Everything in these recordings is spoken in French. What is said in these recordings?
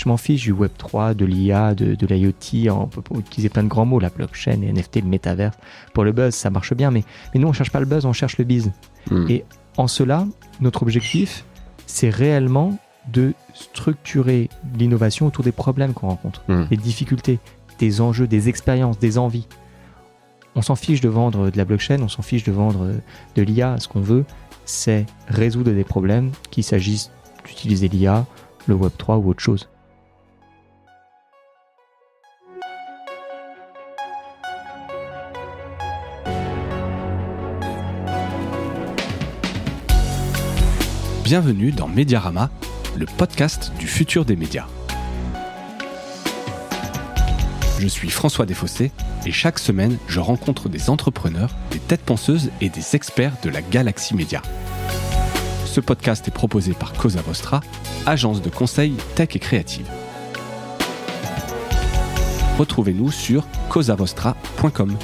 Je m'en fiche du Web3, de l'IA, de l'IoT. On peut utiliser plein de grands mots, la blockchain, les NFT, le métaverse. Pour le buzz, ça marche bien. Mais nous, on cherche pas le buzz, on cherche le biz. Et en cela, notre objectif, c'est réellement de structurer l'innovation autour des problèmes qu'on rencontre, des difficultés, des enjeux, des expériences, des envies. On s'en fiche de vendre de la blockchain, on s'en fiche de vendre de l'IA. Ce qu'on veut, c'est résoudre des problèmes, qu'il s'agisse d'utiliser l'IA, le Web3 ou autre chose. Bienvenue dans Mediarama, le podcast du futur des médias. Je suis François Desfossés et chaque semaine, je rencontre des entrepreneurs, des têtes penseuses et des experts de la galaxie média. Ce podcast est proposé par Cosa Vostra, agence de conseil tech et créative. Retrouvez-nous sur cosavostra.com.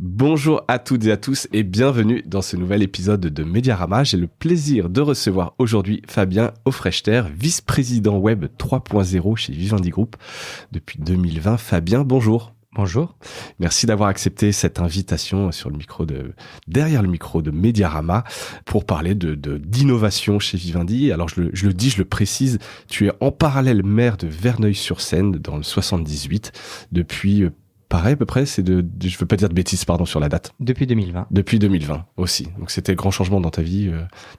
Bonjour à toutes et à tous et bienvenue dans ce nouvel épisode de Mediarama. J'ai le plaisir de recevoir aujourd'hui Fabien Aufrechter, vice-président web 3.0 chez Vivendi Group depuis 2020. Fabien, bonjour. Bonjour. Merci d'avoir accepté cette invitation derrière le micro de Mediarama pour parler d'innovation chez Vivendi. Alors je le précise, tu es en parallèle maire de Verneuil-sur-Seine dans le 78 depuis pareil, à peu près, je veux pas dire de bêtises, pardon, sur la date. Depuis 2020. Depuis 2020 aussi. Donc c'était le grand changement dans ta vie,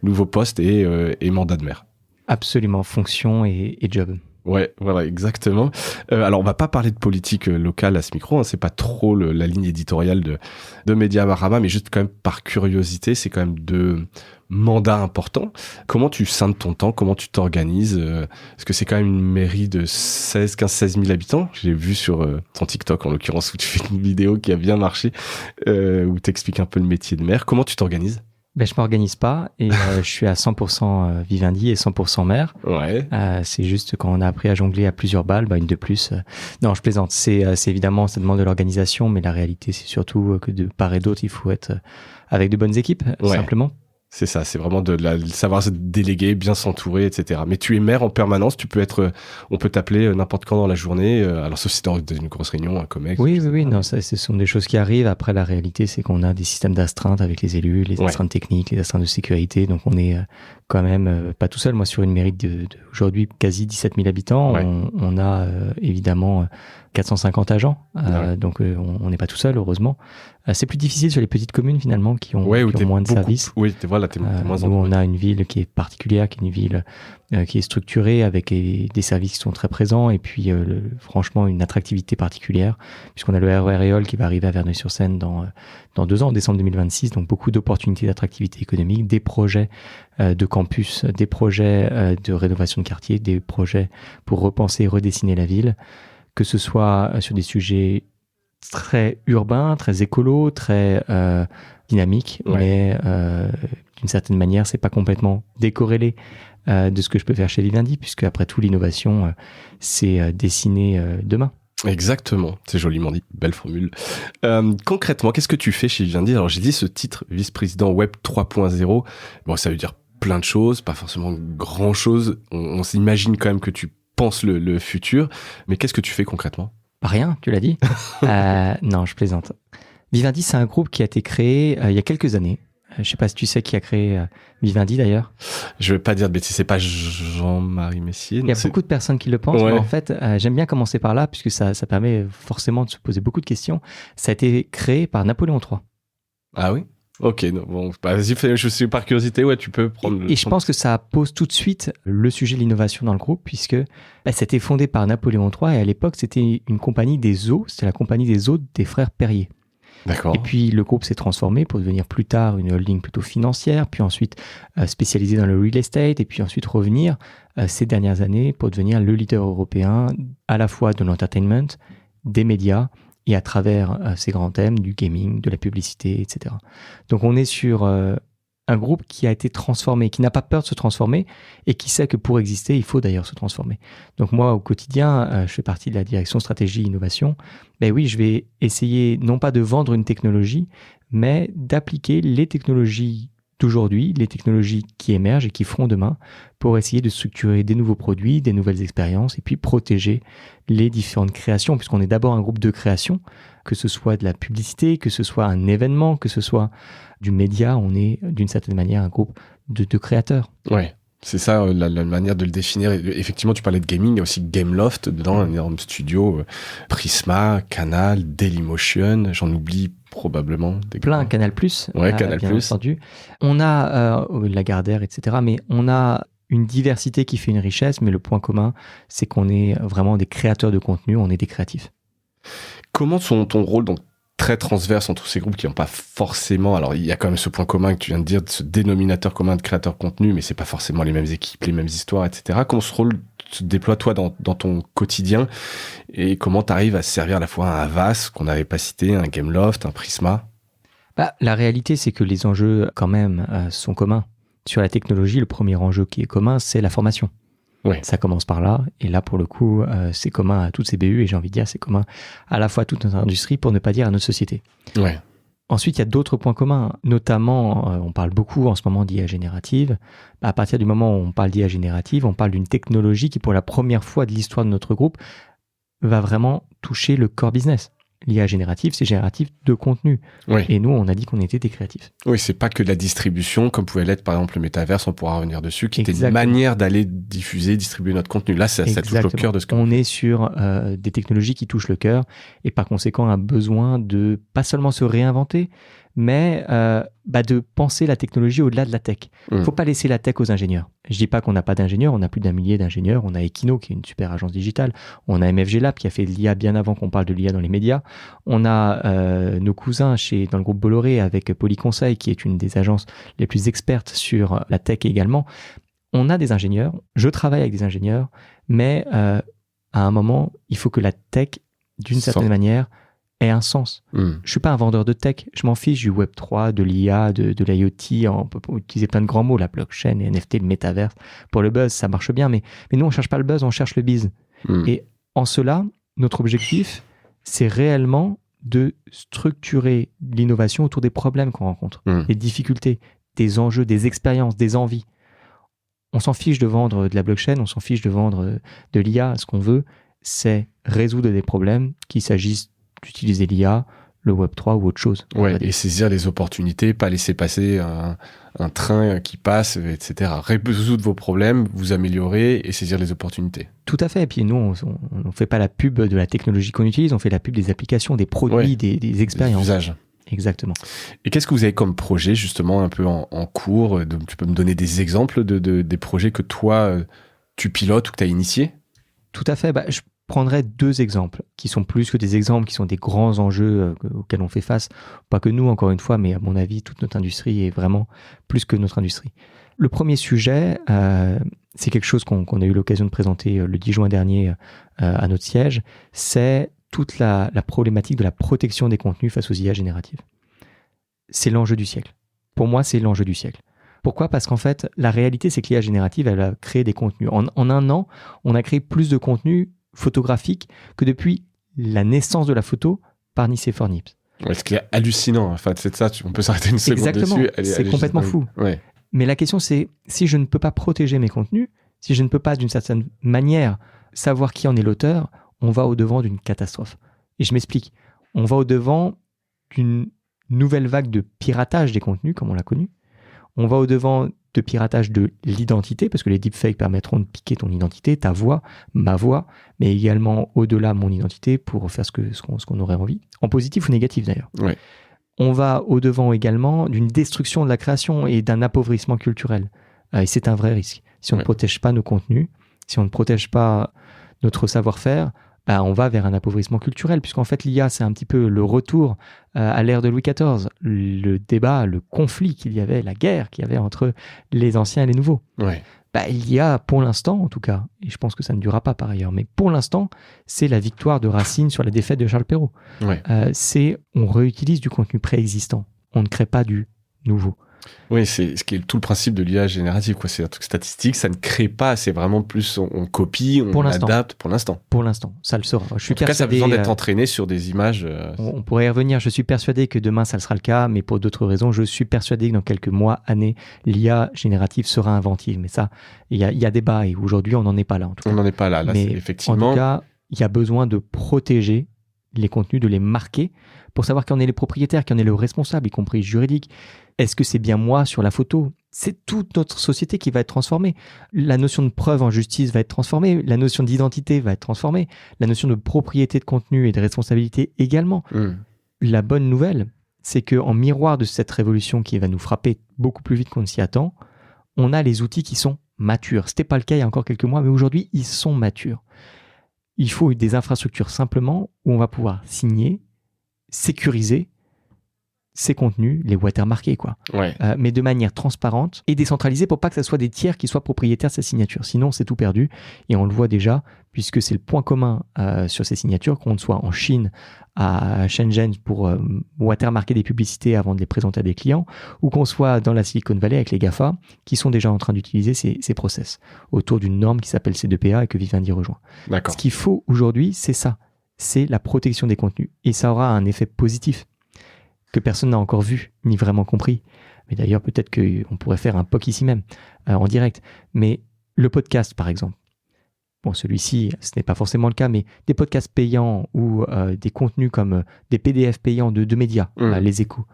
nouveau poste et mandat de maire. Absolument, fonction et job. Ouais, voilà, exactement. Alors on va pas parler de politique locale à ce micro, hein, c'est pas trop la ligne éditoriale de Mediarama, mais juste quand même par curiosité, c'est quand même deux mandats importants. Comment tu scindes ton temps, comment tu t'organises, parce que c'est quand même une mairie de 16 000 habitants. J'ai vu sur ton TikTok en l'occurrence où tu fais une vidéo qui a bien marché, où t'expliques un peu le métier de maire. Comment tu t'organises ? Je m'organise pas et je suis à 100% Vivendi et 100% maire. Ouais. C'est juste quand on a appris à jongler à plusieurs balles, une de plus. Non, je plaisante. C'est évidemment, ça demande de l'organisation, mais la réalité, c'est surtout que de part et d'autre, il faut être avec de bonnes équipes, simplement. C'est ça, c'est vraiment de savoir se déléguer, bien s'entourer, etc. Mais tu es maire en permanence, on peut t'appeler n'importe quand dans la journée, alors sauf si t'es dans une grosse réunion, un COMEX. Oui, non, ça, ce sont des choses qui arrivent. Après, la réalité, c'est qu'on a des systèmes d'astreinte avec les élus, les astreintes techniques, les astreintes de sécurité, donc on est quand même pas tout seul. Moi, sur une mairie aujourd'hui quasi 17 000 habitants, on a évidemment 450 agents, donc on n'est pas tout seul, heureusement. C'est plus difficile sur les petites communes finalement qui ont moins de services. Oui, voilà, t'es moins nous, on a une ville qui est particulière, qui est une ville qui est structurée avec des services qui sont très présents et puis franchement une attractivité particulière puisqu'on a le RER Éole qui va arriver à Verneuil-sur-Seine dans 2 ans, en décembre 2026, donc beaucoup d'opportunités d'attractivité économique, des projets de campus, des projets de rénovation de quartier, des projets pour repenser et redessiner la ville, que ce soit sur des sujets très urbain, très écolo, très dynamique, mais d'une certaine manière, c'est pas complètement décorrélé de ce que je peux faire chez Vivendi, puisque après tout, l'innovation, c'est dessiner demain. Exactement, c'est joliment dit, belle formule. Concrètement, qu'est-ce que tu fais chez Vivendi ? Alors j'ai dit ce titre, vice-président web 3.0, bon ça veut dire plein de choses, pas forcément grand chose, on s'imagine quand même que tu penses le futur, mais qu'est-ce que tu fais concrètement ? Rien, tu l'as dit. Non, je plaisante. Vivendi, c'est un groupe qui a été créé il y a quelques années. Je sais pas si tu sais qui a créé Vivendi d'ailleurs. Je vais pas dire de bêtises, c'est pas Jean-Marie Messier. Il y a beaucoup de personnes qui le pensent, mais en fait, j'aime bien commencer par là puisque ça permet forcément de se poser beaucoup de questions. Ça a été créé par Napoléon III. Ah oui ? Ok, vas-y, je suis par curiosité, tu peux prendre... Et je pense que ça pose tout de suite le sujet de l'innovation dans le groupe, puisque c'était fondé par Napoléon III, et à l'époque, c'était une compagnie des eaux, c'était la compagnie des eaux des frères Perrier. D'accord. Et puis, le groupe s'est transformé pour devenir plus tard une holding plutôt financière, puis ensuite spécialisée dans le real estate, et puis ensuite revenir ces dernières années pour devenir le leader européen à la fois de l'entertainment, des médias, et à travers ces grands thèmes du gaming, de la publicité, etc. Donc on est sur un groupe qui a été transformé, qui n'a pas peur de se transformer et qui sait que pour exister, il faut d'ailleurs se transformer. Donc moi, au quotidien, je fais partie de la direction stratégie innovation. Ben oui, je vais essayer non pas de vendre une technologie, mais d'appliquer les technologies d'aujourd'hui, les technologies qui émergent et qui feront demain pour essayer de structurer des nouveaux produits, des nouvelles expériences et puis protéger les différentes créations, puisqu'on est d'abord un groupe de création, que ce soit de la publicité, que ce soit un événement, que ce soit du média, on est d'une certaine manière un groupe de créateurs. Ouais. C'est ça la manière de le définir. Effectivement, tu parlais de gaming, il y a aussi Gameloft dedans, un énorme studio, Prisma, Canal, Dailymotion, j'en oublie probablement. Plein, Canal+. Ouais, Canal+. Bien entendu. On a Lagardère, etc. Mais on a une diversité qui fait une richesse, mais le point commun, c'est qu'on est vraiment des créateurs de contenu, on est des créatifs. Comment ton rôle, donc très transverse entre ces groupes qui n'ont pas forcément... Alors, il y a quand même ce point commun que tu viens de dire, ce dénominateur commun de créateurs de contenu, mais c'est pas forcément les mêmes équipes, les mêmes histoires, etc. Comment ce rôle se déploie, toi, dans ton quotidien, et comment tu arrives à servir à la fois un Havas, qu'on n'avait pas cité, un Gameloft, un Prisma? La réalité, c'est que les enjeux, quand même, sont communs. Sur la technologie, le premier enjeu qui est commun, c'est la formation. Oui. Ça commence par là, et là pour le coup c'est commun à toutes ces BU, et j'ai envie de dire c'est commun à la fois à toute notre industrie, pour ne pas dire à notre société. Ouais. Ensuite, il y a d'autres points communs, notamment on parle beaucoup en ce moment d'IA générative. À partir du moment où on parle d'IA générative, on parle d'une technologie qui pour la première fois de l'histoire de notre groupe va vraiment toucher le core business. L'IA générative, c'est génératif de contenu. Oui. Et nous, on a dit qu'on était des créatifs. Oui, c'est pas que de la distribution, comme pouvait l'être par exemple le métaverse, on pourra revenir dessus, qui était une Exactement. manière d'aller diffuser, distribuer notre contenu. Là, ça touche le cœur de ce que... On est sur des technologies qui touchent le cœur, et par conséquent, un besoin de pas seulement se réinventer, mais de penser la technologie au-delà de la tech. Il faut pas laisser la tech aux ingénieurs. Je dis pas qu'on n'a pas d'ingénieurs, on a plus d'1 millier d'ingénieurs. On a Equino, qui est une super agence digitale. On a MFG Lab, qui a fait de l'IA bien avant qu'on parle de l'IA dans les médias. On a nos cousins dans le groupe Bolloré avec Polyconseil, qui est une des agences les plus expertes sur la tech également. On a des ingénieurs, je travaille avec des ingénieurs, mais à un moment, il faut que la tech, d'une certaine manière, ait un sens. Je suis pas un vendeur de tech, je m'en fiche du Web3, de l'IA, de l'IoT, on peut utiliser plein de grands mots, la blockchain, les NFT, le métaverse. Pour le buzz, ça marche bien, mais nous, on cherche pas le buzz, on cherche le biz. Et en cela, notre objectif, c'est réellement de structurer l'innovation autour des problèmes qu'on rencontre, des difficultés, des enjeux, des expériences, des envies. On s'en fiche de vendre de la blockchain, on s'en fiche de vendre de l'IA. Ce qu'on veut, c'est résoudre des problèmes, qu'il s'agisse d'utiliser l'IA, le Web3 ou autre chose. Ouais, et saisir les opportunités, pas laisser passer un train qui passe, etc. Résoudre vos problèmes, vous améliorer et saisir les opportunités. Tout à fait. Et puis nous, on ne fait pas la pub de la technologie qu'on utilise, on fait la pub des applications, des produits, des expériences. Des usages. Exactement. Et qu'est-ce que vous avez comme projet, justement, un peu en cours? Tu peux me donner des exemples des projets que toi, tu pilotes ou que tu as initiés? Tout à fait. Je prendrai 2 exemples qui sont plus que des exemples, qui sont des grands enjeux auxquels on fait face. Pas que nous, encore une fois, mais à mon avis, toute notre industrie est vraiment plus que notre industrie. Le premier sujet, c'est quelque chose qu'on a eu l'occasion de présenter le 10 juin dernier à notre siège, c'est toute la problématique de la protection des contenus face aux IA génératives. C'est l'enjeu du siècle. Pour moi, c'est l'enjeu du siècle. Pourquoi ? Parce qu'en fait, la réalité, c'est que l'IA générative, elle a créé des contenus. En 1 an, on a créé plus de contenus photographiques que depuis la naissance de la photo par Nicéphore Nips. Ouais, ce qui est hallucinant. Enfin, c'est ça, on peut s'arrêter une seconde Exactement. dessus. C'est complètement fou. Ouais. Mais la question, c'est si je ne peux pas protéger mes contenus, si je ne peux pas, d'une certaine manière, savoir qui en est l'auteur, on va au-devant d'une catastrophe. Et je m'explique. On va au-devant d'une nouvelle vague de piratage des contenus, comme on l'a connu. On va au-devant de piratage de l'identité, parce que les deepfakes permettront de piquer ton identité, ta voix, ma voix, mais également au-delà mon identité pour faire ce qu'on aurait envie, en positif ou négatif d'ailleurs. Ouais. On va au-devant également d'une destruction de la création et d'un appauvrissement culturel. Et c'est un vrai risque. Si on ne protège pas nos contenus, si on ne protège pas notre savoir-faire, on va vers un appauvrissement culturel, puisqu'en fait l'IA, c'est un petit peu le retour à l'ère de Louis XIV, le débat, le conflit qu'il y avait, la guerre qu'il y avait entre les anciens et les nouveaux. Ouais. Il y a, pour l'instant en tout cas, et je pense que ça ne durera pas par ailleurs, mais pour l'instant, c'est la victoire de Racine sur la défaite de Charles Perrault. Ouais. On réutilise du contenu préexistant, on ne crée pas du nouveau. Oui, c'est ce qui est tout le principe de l'IA générative, quoi. C'est un truc statistique, ça ne crée pas, c'est vraiment plus on copie, on adapte pour l'instant. Pour l'instant, ça le sera. Je suis en tout cas, ça a besoin d'être entraîné sur des images. On pourrait y revenir. Je suis persuadé que demain, ça sera le cas, mais pour d'autres raisons, je suis persuadé que dans quelques mois, années, l'IA générative sera inventive. Mais ça, il y a débat et aujourd'hui, on n'en est pas là. En tout cas. On n'en est pas là. Là, mais effectivement. En tout cas, il y a besoin de protéger les contenus, de les marquer pour savoir qui en est les propriétaires, qui en est le responsable, y compris juridique. Est-ce que c'est bien moi sur la photo ? C'est toute notre société qui va être transformée. La notion de preuve en justice va être transformée. La notion d'identité va être transformée. La notion de propriété de contenu et de responsabilité également. La bonne nouvelle, c'est qu'en miroir de cette révolution qui va nous frapper beaucoup plus vite qu'on ne s'y attend, on a les outils qui sont matures. Ce n'était pas le cas il y a encore quelques mois, mais aujourd'hui, ils sont matures. Il faut des infrastructures simplement où on va pouvoir signer, sécuriser ces contenus, les watermarquer, quoi. Ouais. Mais de manière transparente et décentralisée pour pas que ce soit des tiers qui soient propriétaires de ces signatures. Sinon, c'est tout perdu. Et on le voit déjà, puisque c'est le point commun sur ces signatures, qu'on soit en Chine, à Shenzhen pour watermarquer des publicités avant de les présenter à des clients, ou qu'on soit dans la Silicon Valley avec les GAFA, qui sont déjà en train d'utiliser ces process autour d'une norme qui s'appelle C2PA et que Vivendi rejoint. D'accord. Ce qu'il faut aujourd'hui, c'est ça. C'est la protection des contenus. Et ça aura un effet positif que personne n'a encore vu, ni vraiment compris. Mais d'ailleurs, peut-être qu'on pourrait faire un POC ici même, en direct. Mais le podcast, par exemple. Bon, celui-ci, ce n'est pas forcément le cas, mais des podcasts payants ou des contenus comme des PDF payants de médias, les Échos.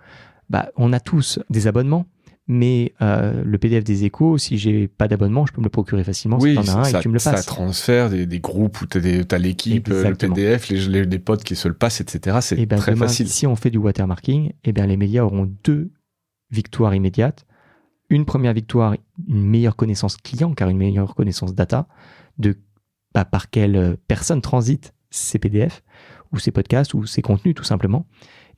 On a tous des abonnements, mais le PDF des Échos, si j'ai pas d'abonnement, je peux me le procurer facilement. Oui, si t'en as un et que tu me le passes. Ça transfère des groupes où t'as l'équipe, exactement. Le PDF, les potes qui se le passent, etc. C'est très facile. Si on fait du watermarking, les médias auront 2 victoires immédiates. Une première victoire, une meilleure connaissance client, car une meilleure connaissance data de par quelle personne transite ces PDF ou ces podcasts ou ces contenus tout simplement.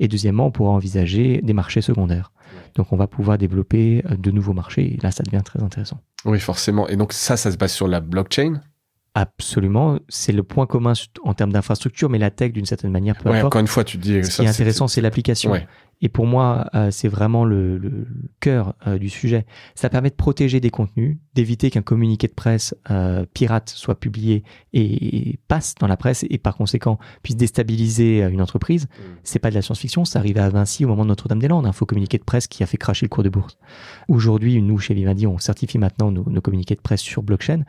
Et deuxièmement, on pourra envisager des marchés secondaires. Donc on va pouvoir développer de nouveaux marchés et là ça devient très intéressant. Oui, forcément. Et donc ça se base sur la blockchain ? Absolument, c'est le point commun en termes d'infrastructure, mais la tech d'une certaine manière peu importe. Encore une fois, tu dis ce qui est intéressant, c'est l'application. Ouais. Et pour moi, c'est vraiment le cœur du sujet. Ça permet de protéger des contenus, d'éviter qu'un communiqué de presse pirate soit publié et passe dans la presse et par conséquent puisse déstabiliser une entreprise. C'est pas de la science-fiction, ça arrivait à Vinci au moment de Notre-Dame-des-Landes, un faux communiqué de presse qui a fait cracher le cours de bourse. Aujourd'hui, nous, chez Vivendi, on certifie maintenant nos communiqués de presse sur blockchain,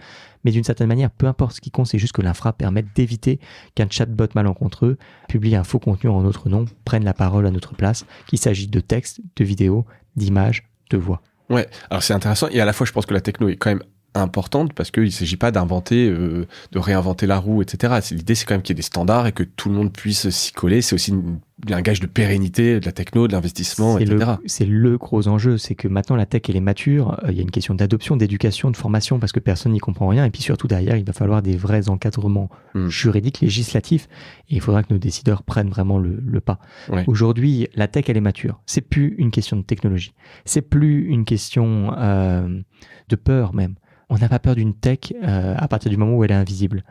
mais d'une certaine manière, peu importe ce qui compte, c'est juste que l'infra permette d'éviter qu'un chatbot malencontreux publie un faux contenu en notre nom, prenne la parole à notre place, qu'il s'agisse de texte, de vidéo, d'images, de voix. Ouais, alors c'est intéressant et à la fois je pense que la techno est quand même importante parce qu'il ne s'agit pas d'inventer, de réinventer la roue, etc. L'idée c'est quand même qu'il y ait des standards et que tout le monde puisse s'y coller. C'est aussi un gage de pérennité de la techno, de l'investissement, etc. C'est le gros enjeu, c'est que maintenant la tech elle est mature, il y a une question d'adoption, d'éducation, de formation parce que personne n'y comprend rien et puis surtout derrière il va falloir des vrais encadrements juridiques, législatifs et il faudra que nos décideurs prennent vraiment le pas. Ouais. Aujourd'hui la tech elle est mature, c'est plus une question de technologie, c'est plus une question de peur même. On n'a pas peur d'une tech à partir du moment où elle est invisible.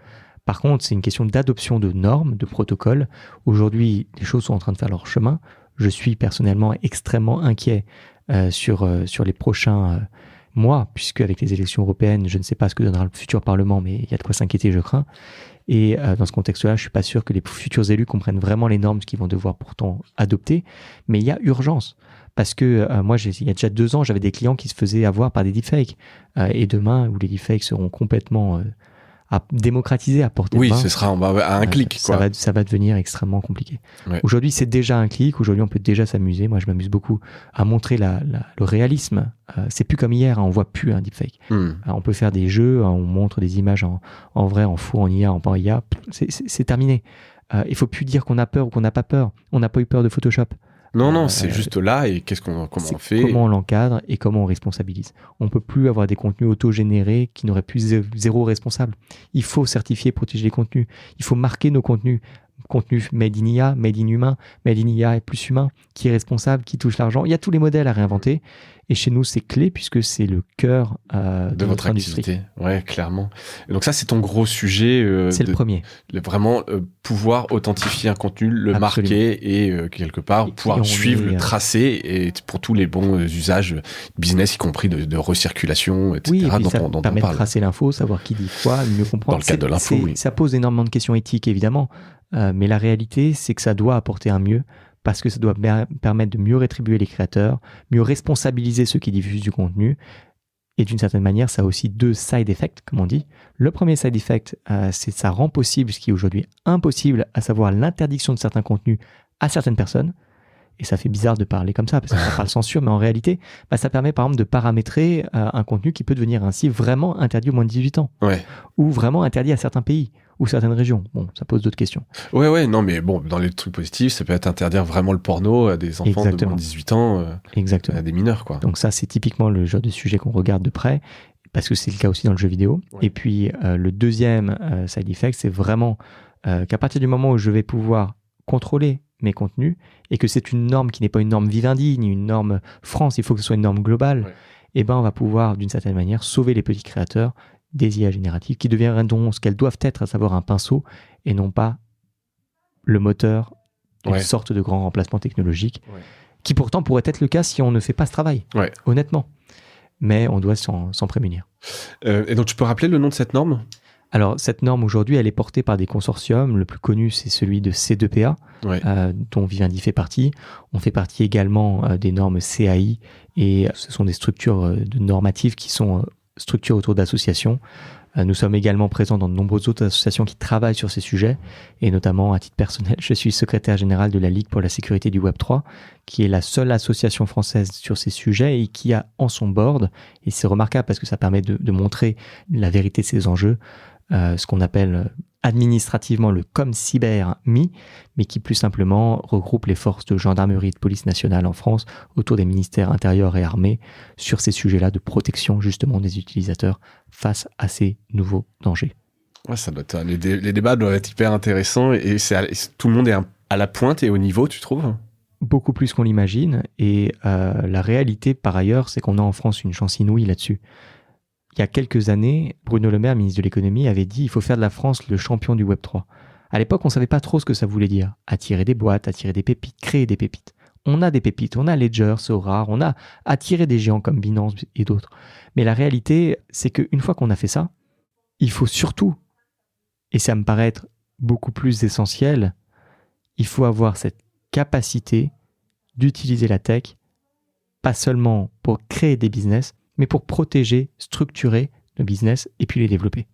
Par contre, c'est une question d'adoption de normes, de protocoles. Aujourd'hui, les choses sont en train de faire leur chemin. Je suis personnellement extrêmement inquiet sur les prochains mois, puisque avec les élections européennes, je ne sais pas ce que donnera le futur Parlement, mais il y a de quoi s'inquiéter, je crains. Et dans ce contexte-là, je ne suis pas sûr que les futurs élus comprennent vraiment les normes qu'ils vont devoir pourtant adopter. Mais il y a urgence. Parce que moi, il y a déjà 2 ans, j'avais des clients qui se faisaient avoir par des deepfakes. Et demain, où les deepfakes seront complètement démocratisés à portée de main. Oui, ce sera à un clic. Ça va devenir extrêmement compliqué. Ouais. Aujourd'hui, c'est déjà un clic. Aujourd'hui, on peut déjà s'amuser. Moi, je m'amuse beaucoup à montrer le réalisme. C'est plus comme hier, hein, on voit plus un deepfake. On peut faire des jeux, on montre des images en vrai, en faux, en IA, en pas IA. C'est terminé. Il faut plus dire qu'on a peur ou qu'on n'a pas peur. On n'a pas eu peur de Photoshop. Non, c'est juste là et comment on fait. Comment on l'encadre et comment on responsabilise. On ne peut plus avoir des contenus auto-générés qui n'auraient plus zéro responsable. Il faut certifier et protéger les contenus. Il faut marquer nos contenus. contenu made in IA, made in humain, made in IA et plus humain, qui est responsable, qui touche l'argent. Il y a tous les modèles à réinventer. Et chez nous, c'est clé puisque c'est le cœur de votre activité. Ouais, clairement. Et donc ça, c'est ton gros sujet. C'est le premier. Vraiment pouvoir authentifier un contenu, le marquer et quelque part pouvoir suivre, le tracer et pour tous les bons usages business, y compris de recirculation, etc. Oui, et puis dont ça on permet parle. de tracer l'info, savoir qui dit quoi, mieux comprendre. Dans le cadre de l'info, oui. Ça pose énormément de questions éthiques, évidemment. Mais la réalité, c'est que ça doit apporter un mieux. Parce que ça doit permettre de mieux rétribuer les créateurs, mieux responsabiliser ceux qui diffusent du contenu. Et d'une certaine manière, ça a aussi 2 side effects, comme on dit. Le premier side effect, c'est que ça rend possible ce qui est aujourd'hui impossible, à savoir l'interdiction de certains contenus à certaines personnes. Et ça fait bizarre de parler comme ça, parce que ça parle censure, mais en réalité, ça permet par exemple de paramétrer un contenu qui peut devenir ainsi vraiment interdit aux moins de 18 ans. Ouais. Ou vraiment interdit à certains pays. Ou certaines régions. Bon, ça pose d'autres questions. Ouais, non, mais bon, dans les trucs positifs, ça peut être interdire vraiment le porno à des enfants de moins de 18 ans, à des mineurs, quoi. Donc ça, c'est typiquement le genre de sujet qu'on regarde de près, parce que c'est le cas aussi dans le jeu vidéo. Ouais. Et puis, le deuxième side effect, c'est vraiment qu'à partir du moment où je vais pouvoir contrôler mes contenus, et que c'est une norme qui n'est pas une norme Vivendi, ni une norme France, il faut que ce soit une norme globale, et ben on va pouvoir, d'une certaine manière, sauver les petits créateurs des IA génératives qui deviendront ce qu'elles doivent être, à savoir un pinceau et non pas le moteur d'une sorte de grand remplacement technologique qui pourtant pourrait être le cas si on ne fait pas ce travail, honnêtement. Mais on doit s'en prémunir. Et donc tu peux rappeler le nom de cette norme ? Alors cette norme aujourd'hui, elle est portée par des consortiums. Le plus connu, c'est celui de C2PA, dont Vivendi fait partie. On fait partie également des normes CAI et ce sont des structures normatives qui sont structure autour d'associations. Nous sommes également présents dans de nombreuses autres associations qui travaillent sur ces sujets, et notamment, à titre personnel, je suis secrétaire général de la Ligue pour la sécurité du Web3, qui est la seule association française sur ces sujets et qui a en son board, et c'est remarquable parce que ça permet de montrer la vérité de ces enjeux, ce qu'on appelle administrativement le ComCyber-MI, mais qui plus simplement regroupe les forces de gendarmerie et de police nationale en France autour des ministères intérieurs et armés sur ces sujets-là de protection justement des utilisateurs face à ces nouveaux dangers. Ouais, ça doit être, les débats doivent être hyper intéressants et tout le monde est à la pointe et au niveau, tu trouves ? Beaucoup plus qu'on l'imagine, et la réalité par ailleurs, c'est qu'on a en France une chance inouïe là-dessus. Il y a quelques années, Bruno Le Maire, ministre de l'économie, avait dit « il faut faire de la France le champion du Web3 ». À l'époque, on ne savait pas trop ce que ça voulait dire. Attirer des boîtes, attirer des pépites, créer des pépites. On a des pépites, on a Ledger, Sora, on a attiré des géants comme Binance et d'autres. Mais la réalité, c'est qu'une fois qu'on a fait ça, il faut surtout, et ça me paraît être beaucoup plus essentiel, il faut avoir cette capacité d'utiliser la tech, pas seulement pour créer des business, mais pour protéger, structurer nos business et puis les développer.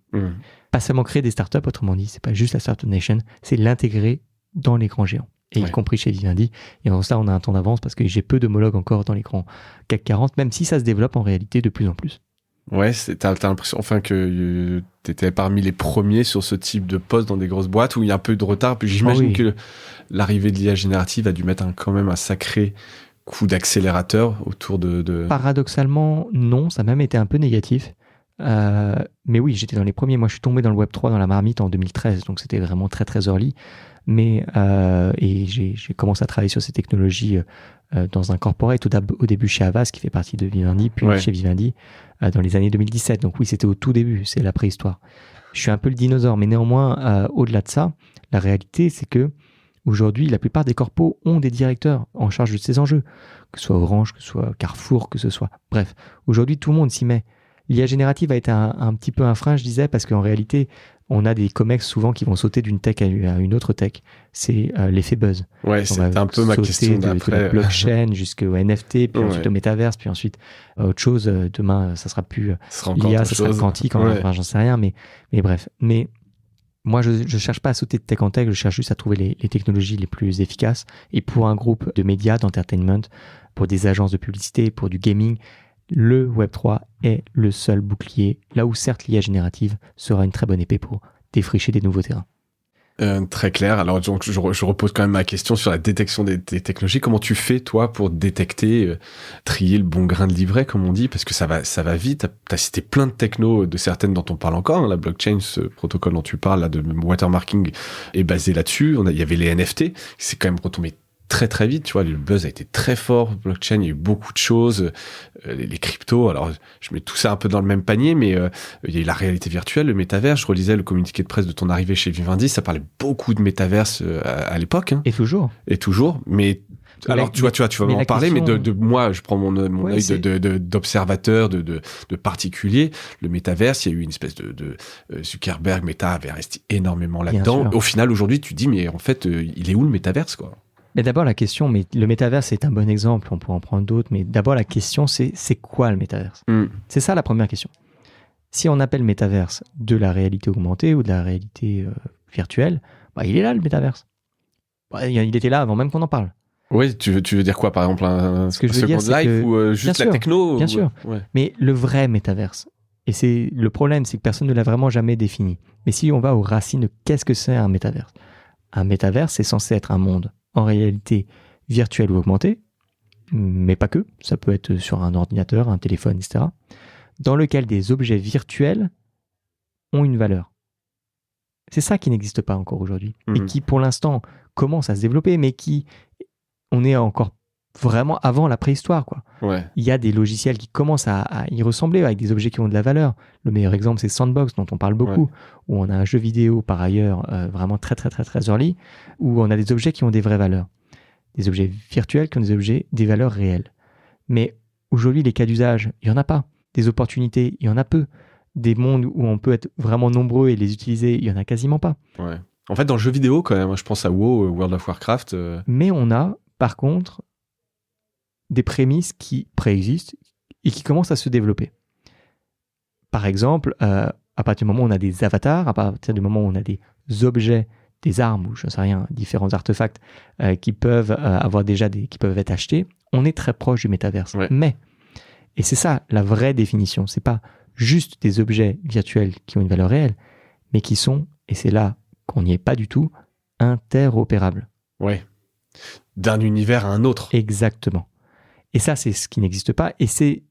Pas seulement créer des startups, autrement dit, c'est pas juste la Startup Nation, c'est l'intégrer dans les grands géants, et y compris chez Vivendi. Et en ça, on a un temps d'avance parce que j'ai peu d'homologues encore dans les grands CAC 40, même si ça se développe en réalité de plus en plus. Ouais, t'as l'impression enfin que t'étais parmi les premiers sur ce type de poste dans des grosses boîtes où il y a un peu de retard. Puis j'imagine que l'arrivée de l'IA générative a dû mettre quand même un sacré coup d'accélérateur autour de... Paradoxalement, non, ça a même été un peu négatif. Mais oui, j'étais dans les premiers. Moi, je suis tombé dans le Web3 dans la marmite en 2013, donc c'était vraiment très très early. Mais et j'ai commencé à travailler sur ces technologies dans un corporate au début chez Havas, qui fait partie de Vivendi, puis chez Vivendi dans les années 2017. Donc oui, c'était au tout début, c'est la préhistoire. Je suis un peu le dinosaure, mais néanmoins, au-delà de ça, la réalité, c'est que aujourd'hui, la plupart des corpos ont des directeurs en charge de ces enjeux, que ce soit Orange, que ce soit Carrefour, que ce soit... Bref, aujourd'hui, tout le monde s'y met. L'IA générative a été un petit peu un frein, je disais, parce qu'en réalité, on a des comex souvent qui vont sauter d'une tech à une autre tech. C'est l'effet buzz. Ouais, c'était un peu ma question d'après. De la blockchain jusqu'au NFT, puis ensuite au métaverse, puis ensuite autre chose. Demain, ça sera plus l'IA, ça sera quantique, enfin, j'en sais rien, mais bref. Mais moi, je cherche pas à sauter de tech en tech, je cherche juste à trouver les technologies les plus efficaces. Et pour un groupe de médias, d'entertainment, pour des agences de publicité, pour du gaming, le Web3 est le seul bouclier, là où certes l'IA générative sera une très bonne épée pour défricher des nouveaux terrains. Très clair. Alors donc je repose quand même ma question sur la détection des technologies. Comment tu fais toi pour détecter, trier le bon grain de livret comme on dit, parce que ça va vite. T'as cité plein de technos, de certaines dont on parle encore. Hein. La blockchain, ce protocole dont tu parles là de watermarking est basé là-dessus. Il y avait les NFT, c'est quand même retombé très très vite, tu vois, le buzz a été très fort, blockchain, il y a eu beaucoup de choses, les cryptos, alors je mets tout ça un peu dans le même panier, mais il y a eu la réalité virtuelle, le métaverse, je relisais le communiqué de presse de ton arrivée chez Vivendi, ça parlait beaucoup de métaverse à l'époque. Hein. Et toujours, mais alors tu vas m'en parler, mais de moi, je prends mon œil d'observateur, de particulier. Le métaverse, il y a eu une espèce de Zuckerberg, Meta avait investi énormément là-dedans. Au final, aujourd'hui, tu dis, mais en fait, il est où le métaverse, quoi? Mais d'abord, la question, mais le métaverse est un bon exemple, on pourrait en prendre d'autres, mais d'abord, la question, c'est quoi le métaverse? C'est ça la première question. Si on appelle métaverse de la réalité augmentée ou de la réalité virtuelle, il est là, le métaverse. Il était là avant même qu'on en parle. Oui, tu veux dire quoi, par exemple, Ce que je veux dire, c'est life ou juste la techno? Bien sûr, ouais. Mais le vrai métaverse, et c'est le problème, c'est que personne ne l'a vraiment jamais défini. Mais si on va aux racines de qu'est-ce que c'est un métaverse? Un métaverse, c'est censé être un monde en réalité virtuelle ou augmentée, mais pas que, ça peut être sur un ordinateur, un téléphone, etc., dans lequel des objets virtuels ont une valeur. C'est ça qui n'existe pas encore aujourd'hui, et qui pour l'instant commence à se développer, mais on est encore vraiment avant la préhistoire, quoi. Ouais. Il y a des logiciels qui commencent à y ressembler, avec des objets qui ont de la valeur. Le meilleur exemple, c'est Sandbox, dont on parle beaucoup, où on a un jeu vidéo, par ailleurs, vraiment très, très, très, très early, où on a des objets qui ont des vraies valeurs. Des objets virtuels qui ont des valeurs réelles. Mais aujourd'hui, les cas d'usage, il n'y en a pas. Des opportunités, il y en a peu. Des mondes où on peut être vraiment nombreux et les utiliser, il n'y en a quasiment pas. Ouais. En fait, dans le jeu vidéo, quand même, je pense à WoW, World of Warcraft. Mais on a, par contre, des prémices qui préexistent et qui commencent à se développer. Par exemple, à partir du moment où on a des avatars, à partir du moment où on a des objets, des armes ou je ne sais rien, différents artefacts qui peuvent avoir déjà qui peuvent être achetés, on est très proche du métaverse. Ouais. Mais, et c'est ça la vraie définition, c'est pas juste des objets virtuels qui ont une valeur réelle, mais qui sont, et c'est là qu'on n'y est pas du tout, interopérables. Ouais. D'un univers à un autre. Exactement. Et ça, c'est ce qui n'existe pas. Et c'est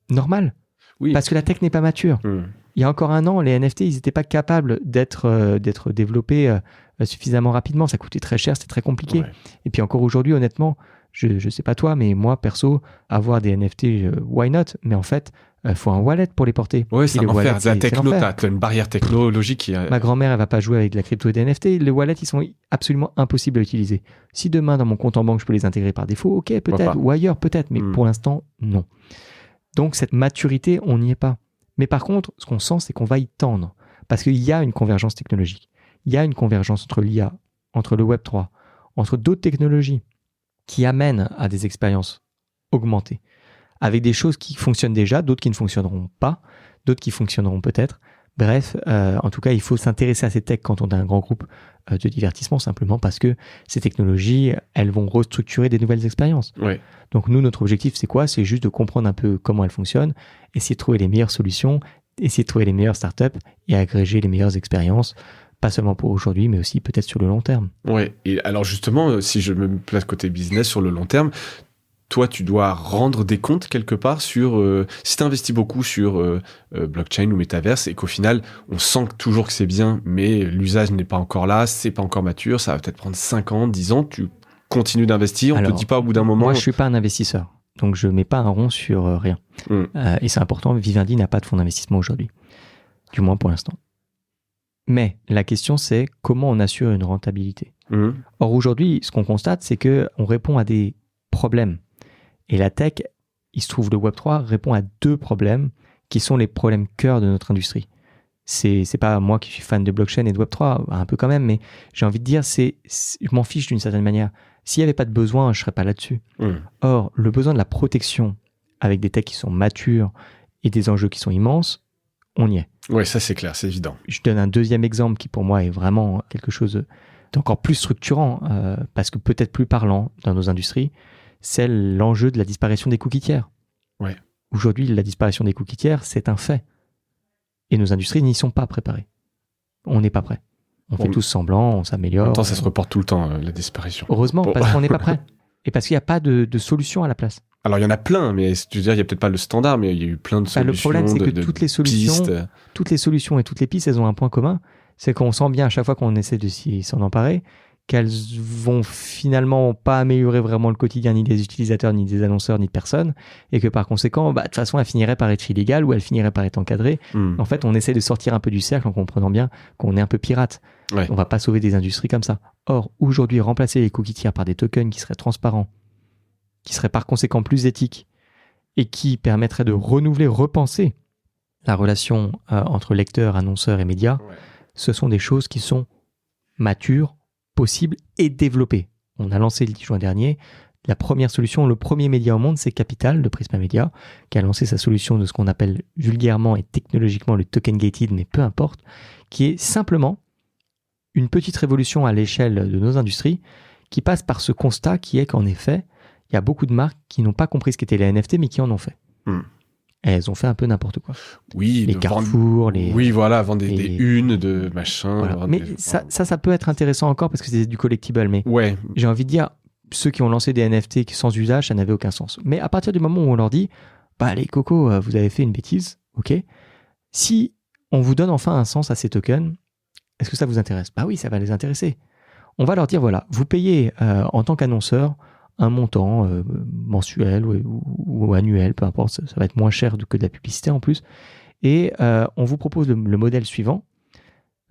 normal. Oui. Parce que la tech n'est pas mature. Il y a encore un an, les NFT, ils n'étaient pas capables d'être développés suffisamment rapidement. Ça coûtait très cher, c'était très compliqué. Ouais. Et puis encore aujourd'hui, honnêtement, je ne sais pas toi, mais moi, perso, avoir des NFT, why not? Mais en fait, faut un wallet pour les porter. Oui, c'est un enfer. La techno, t'as une barrière technologique qui... Ma grand-mère, elle va pas jouer avec de la crypto et des NFT. Les wallets, ils sont absolument impossibles à utiliser. Si demain, dans mon compte en banque, je peux les intégrer par défaut, ok, peut-être, ou ailleurs, peut-être, mais pour l'instant, non. Donc, cette maturité, on n'y est pas. Mais par contre, ce qu'on sent, c'est qu'on va y tendre. Parce qu'il y a une convergence technologique. Il y a une convergence entre l'IA, entre le Web3, entre d'autres technologies qui amènent à des expériences augmentées, avec des choses qui fonctionnent déjà, d'autres qui ne fonctionneront pas, d'autres qui fonctionneront peut-être. Bref, en tout cas, il faut s'intéresser à ces techs quand on a un grand groupe de divertissement, simplement parce que ces technologies, elles vont restructurer des nouvelles expériences. Ouais. Donc nous, notre objectif, c'est quoi? C'est juste de comprendre un peu comment elles fonctionnent, essayer de trouver les meilleures solutions, essayer de trouver les meilleures startups et agréger les meilleures expériences, pas seulement pour aujourd'hui, mais aussi peut-être sur le long terme. Ouais. Et alors justement, si je me place côté business sur le long terme, toi, tu dois rendre des comptes quelque part sur... si tu investis beaucoup sur blockchain ou métaverse et qu'au final, on sent toujours que c'est bien, mais l'usage n'est pas encore là, c'est pas encore mature, ça va peut-être prendre 5 ans, 10 ans, tu continues d'investir, on te dit pas au bout d'un moment... Moi, je suis pas un investisseur, donc je mets pas un rond sur rien. Et c'est important, Vivendi n'a pas de fonds d'investissement aujourd'hui, du moins pour l'instant. Mais la question, c'est comment on assure une rentabilité. Or, aujourd'hui, ce qu'on constate, c'est qu'on répond à des problèmes. Et la tech, il se trouve, le Web3 répond à 2 problèmes qui sont les problèmes cœur de notre industrie. C'est pas moi qui suis fan de blockchain et de Web3, un peu quand même, mais j'ai envie de dire, je m'en fiche d'une certaine manière. S'il n'y avait pas de besoin, je ne serais pas là-dessus. Or, le besoin de la protection avec des techs qui sont matures et des enjeux qui sont immenses, on y est. Oui, ça c'est clair, c'est évident. Je donne un deuxième exemple qui pour moi est vraiment quelque chose d'encore plus structurant, parce que peut-être plus parlant dans nos industries, c'est l'enjeu de la disparition des cookies tiers. Ouais. Aujourd'hui, la disparition des cookies tiers, c'est un fait. Et nos industries n'y sont pas préparées. On n'est pas prêt. On fait tous semblant, on s'améliore. En même temps, ça se reporte tout le temps, la disparition. Heureusement, parce qu'on n'est pas prêt. Et parce qu'il n'y a pas de solution à la place. Alors, il y en a plein, mais tu veux dire, il n'y a peut-être pas le standard, mais il y a eu plein de solutions. Le problème, c'est que toutes les solutions et toutes les pistes, elles ont un point commun. C'est qu'on sent bien à chaque fois qu'on essaie de s'en emparer, qu'elles vont finalement pas améliorer vraiment le quotidien ni des utilisateurs, ni des annonceurs, ni de personne. Et que par conséquent, de toute façon, elles finiraient par être illégales ou elles finiraient par être encadrées. En fait, on essaie de sortir un peu du cercle en comprenant bien qu'on est un peu pirate. Ouais. On va pas sauver des industries comme ça. Or, aujourd'hui, remplacer les cookies tiers par des tokens qui seraient transparents, qui seraient par conséquent plus éthiques et qui permettraient de renouveler, repenser la relation entre lecteurs, annonceurs et médias, ce sont des choses qui sont matures, possibles et développées. On a lancé le 10 juin dernier la première solution, le premier média au monde, c'est Capital de Prisma Media, qui a lancé sa solution de ce qu'on appelle vulgairement et technologiquement le token gated, mais peu importe, qui est simplement une petite révolution à l'échelle de nos industries qui passe par ce constat qui est qu'en effet, il y a beaucoup de marques qui n'ont pas compris ce qu'étaient les NFT, mais qui en ont fait. Et elles ont fait un peu n'importe quoi. Oui, les Carrefour, les... Oui, voilà, vendre des unes de machin. Voilà. Mais ça peut être intéressant encore parce que c'est du collectible. Mais j'ai envie de dire, ceux qui ont lancé des NFT sans usage, ça n'avait aucun sens. Mais à partir du moment où on leur dit, les cocos, vous avez fait une bêtise, ok. Si on vous donne enfin un sens à ces tokens, est-ce que ça vous intéresse ? Oui, ça va les intéresser. On va leur dire, voilà, vous payez en tant qu'annonceur un montant mensuel ou annuel, peu importe, ça va être moins cher que de la publicité en plus. Et on vous propose le modèle suivant.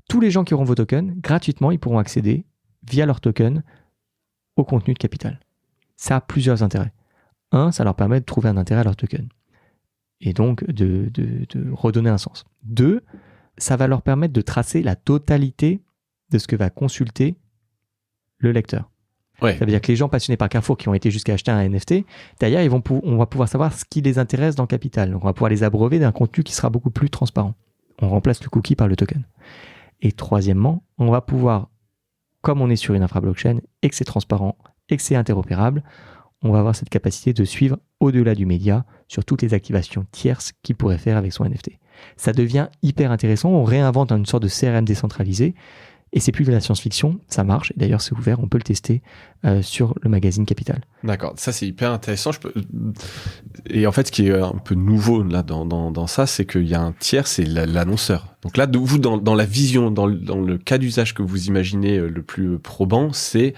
Tous les gens qui auront vos tokens, gratuitement, ils pourront accéder via leur token au contenu de Capital. Ça a plusieurs intérêts. Un, ça leur permet de trouver un intérêt à leur token. Et donc de redonner un sens. Deux, ça va leur permettre de tracer la totalité de ce que va consulter le lecteur. Ça veut dire que les gens passionnés par Carrefour qui ont été jusqu'à acheter un NFT, derrière, on va pouvoir savoir ce qui les intéresse dans Capital. Donc, on va pouvoir les abreuver d'un contenu qui sera beaucoup plus transparent. On remplace le cookie par le token. Et troisièmement, on va pouvoir, comme on est sur une infra-blockchain et que c'est transparent et que c'est interopérable, on va avoir cette capacité de suivre au-delà du média sur toutes les activations tierces qu'il pourrait faire avec son NFT. Ça devient hyper intéressant. On réinvente une sorte de CRM décentralisé. Et c'est plus de la science-fiction, ça marche. Et d'ailleurs, c'est ouvert, on peut le tester sur le magazine Capital. D'accord, ça c'est hyper intéressant. Et en fait, ce qui est un peu nouveau là dans ça, c'est qu'il y a un tiers, c'est l'annonceur. Donc là, vous, dans la vision, dans le cas d'usage que vous imaginez le plus probant, c'est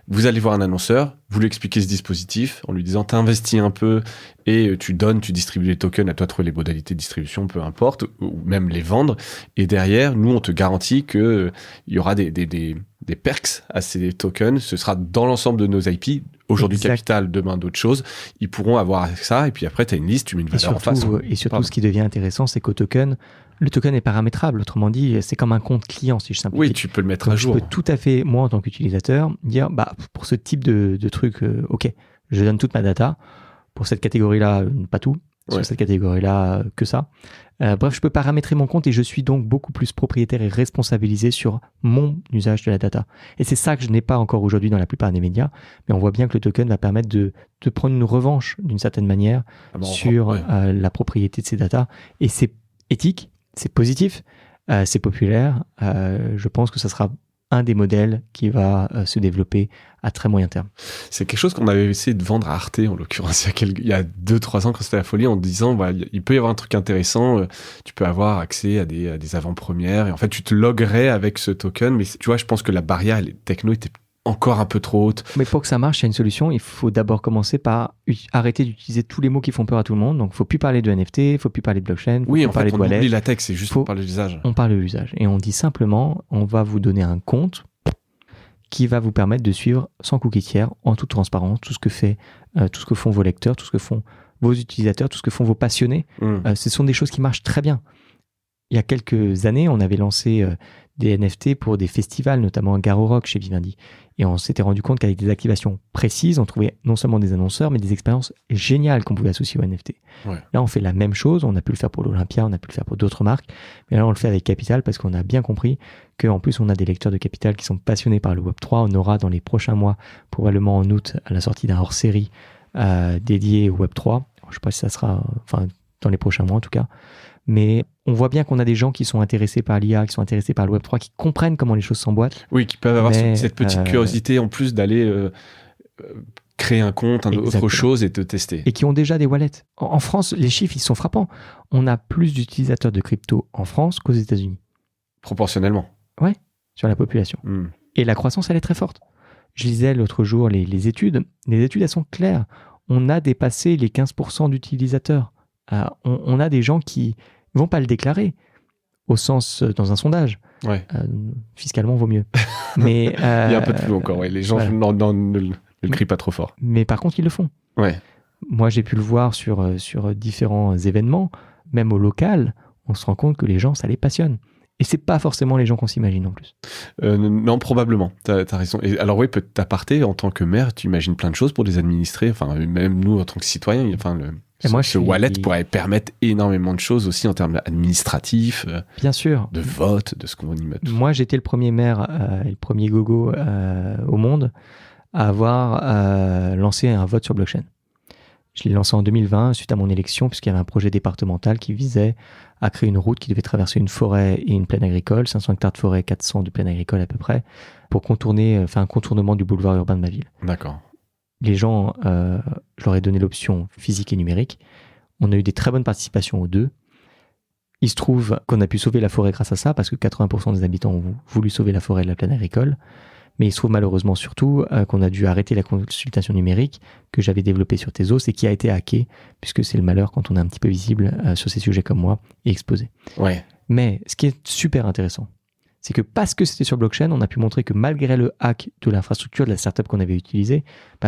vous allez voir un annonceur, vous lui expliquez ce dispositif en lui disant t'investis un peu et tu distribues les tokens, à toi de trouver les modalités de distribution, peu importe, ou même les vendre. Et derrière, nous, on te garantit que il y aura des perks à ces tokens. Ce sera dans l'ensemble de nos IP. Aujourd'hui, Capital, demain, d'autres choses. Ils pourront avoir ça. Et puis après, tu as une liste, tu mets une valeur en face. Et surtout, ce qui devient intéressant, c'est qu'au token, le token est paramétrable. Autrement dit, c'est comme un compte client, si je simplifie. Oui, tu peux le mettre à jour. Je peux tout à fait, moi, en tant qu'utilisateur, dire, pour ce type de truc, ok, je donne toute ma data. Pour cette catégorie-là, pas tout. Sur cette catégorie-là, que ça. Bref, je peux paramétrer mon compte et je suis donc beaucoup plus propriétaire et responsabilisé sur mon usage de la data. Et c'est ça que je n'ai pas encore aujourd'hui dans la plupart des médias. Mais on voit bien que le token va permettre de prendre une revanche, d'une certaine manière, sur la propriété de ces data. Et c'est éthique, c'est positif, c'est populaire. Je pense que ça sera un des modèles qui va se développer à très moyen terme. C'est quelque chose qu'on avait essayé de vendre à Arte, en l'occurrence, il y a 2-3 ans, quand c'était la folie, en disant, il peut y avoir un truc intéressant, tu peux avoir accès à des avant-premières, et en fait, tu te loguerais avec ce token, mais tu vois, je pense que la barrière techno était encore un peu trop haute. Mais pour que ça marche, il y a une solution. Il faut d'abord commencer par arrêter d'utiliser tous les mots qui font peur à tout le monde. Donc, il ne faut plus parler de NFT, il ne faut plus parler de blockchain, oui, en parler fait, de wallet. On oublie la tech, c'est juste pour parler de l'usage. On parle de l'usage. Et on dit simplement, on va vous donner un compte qui va vous permettre de suivre sans cookie tiers, en toute transparence, tout ce que font vos lecteurs, tout ce que font vos utilisateurs, tout ce que font vos passionnés. Ce sont des choses qui marchent très bien. Il y a quelques années, on avait lancé des NFT pour des festivals, notamment à Garo Rock chez Vivendi. Et on s'était rendu compte qu'avec des activations précises, on trouvait non seulement des annonceurs, mais des expériences géniales qu'on pouvait associer aux NFT. Là, on fait la même chose. On a pu le faire pour l'Olympia, on a pu le faire pour d'autres marques. Mais là, on le fait avec Capital parce qu'on a bien compris qu'en plus, on a des lecteurs de Capital qui sont passionnés par le Web3. On aura dans les prochains mois, probablement en août, à la sortie d'un hors-série dédié au Web3. Je ne sais pas si ça sera, dans les prochains mois en tout cas. Mais on voit bien qu'on a des gens qui sont intéressés par l'IA, qui sont intéressés par le Web3, qui comprennent comment les choses s'emboîtent. Oui, qui peuvent avoir cette petite curiosité en plus d'aller créer un compte, autre chose et te tester. Et qui ont déjà des wallets. En France, les chiffres, ils sont frappants. On a plus d'utilisateurs de crypto en France qu'aux États-Unis. Proportionnellement. Ouais, sur la population. Et la croissance, elle est très forte. Je lisais l'autre jour les études. Les études, elles sont claires. On a dépassé les 15% d'utilisateurs. On a des gens qui ne vont pas le déclarer, au sens dans un sondage. Ouais. Fiscalement, vaut mieux. Mais, il y a un peu de flou encore. Ouais. Les gens ne le crient pas trop fort. Mais par contre, ils le font. Ouais. Moi, j'ai pu le voir sur différents événements. Même au local, on se rend compte que les gens, ça les passionne. Et c'est pas forcément les gens qu'on s'imagine non plus. Non, probablement. T'as raison. Et alors oui, petit aparté, en tant que maire, tu imagines plein de choses pour les administrer. Enfin, même nous, en tant que citoyens, ce wallet pourrait permettre énormément de choses aussi en termes administratifs. Bien sûr. De vote, de ce qu'on y met. Moi, j'étais le premier maire, le premier gogo au monde à avoir lancé un vote sur blockchain. Je l'ai lancé en 2020 suite à mon élection, puisqu'il y avait un projet départemental qui visait à créer une route qui devait traverser une forêt et une plaine agricole, 500 hectares de forêt, 400 de plaine agricole à peu près, pour faire un contournement du boulevard urbain de ma ville. D'accord. Les gens, je leur ai donné l'option physique et numérique. On a eu des très bonnes participations aux deux. Il se trouve qu'on a pu sauver la forêt grâce à ça, parce que 80% des habitants ont voulu sauver la forêt de la plaine agricole. Mais il se trouve malheureusement surtout qu'on a dû arrêter la consultation numérique que j'avais développée sur Tezos et qui a été hackée, puisque c'est le malheur quand on est un petit peu visible sur ces sujets comme moi et exposé. Ouais. Mais ce qui est super intéressant, c'est que parce que c'était sur blockchain, on a pu montrer que malgré le hack de l'infrastructure de la startup qu'on avait utilisée,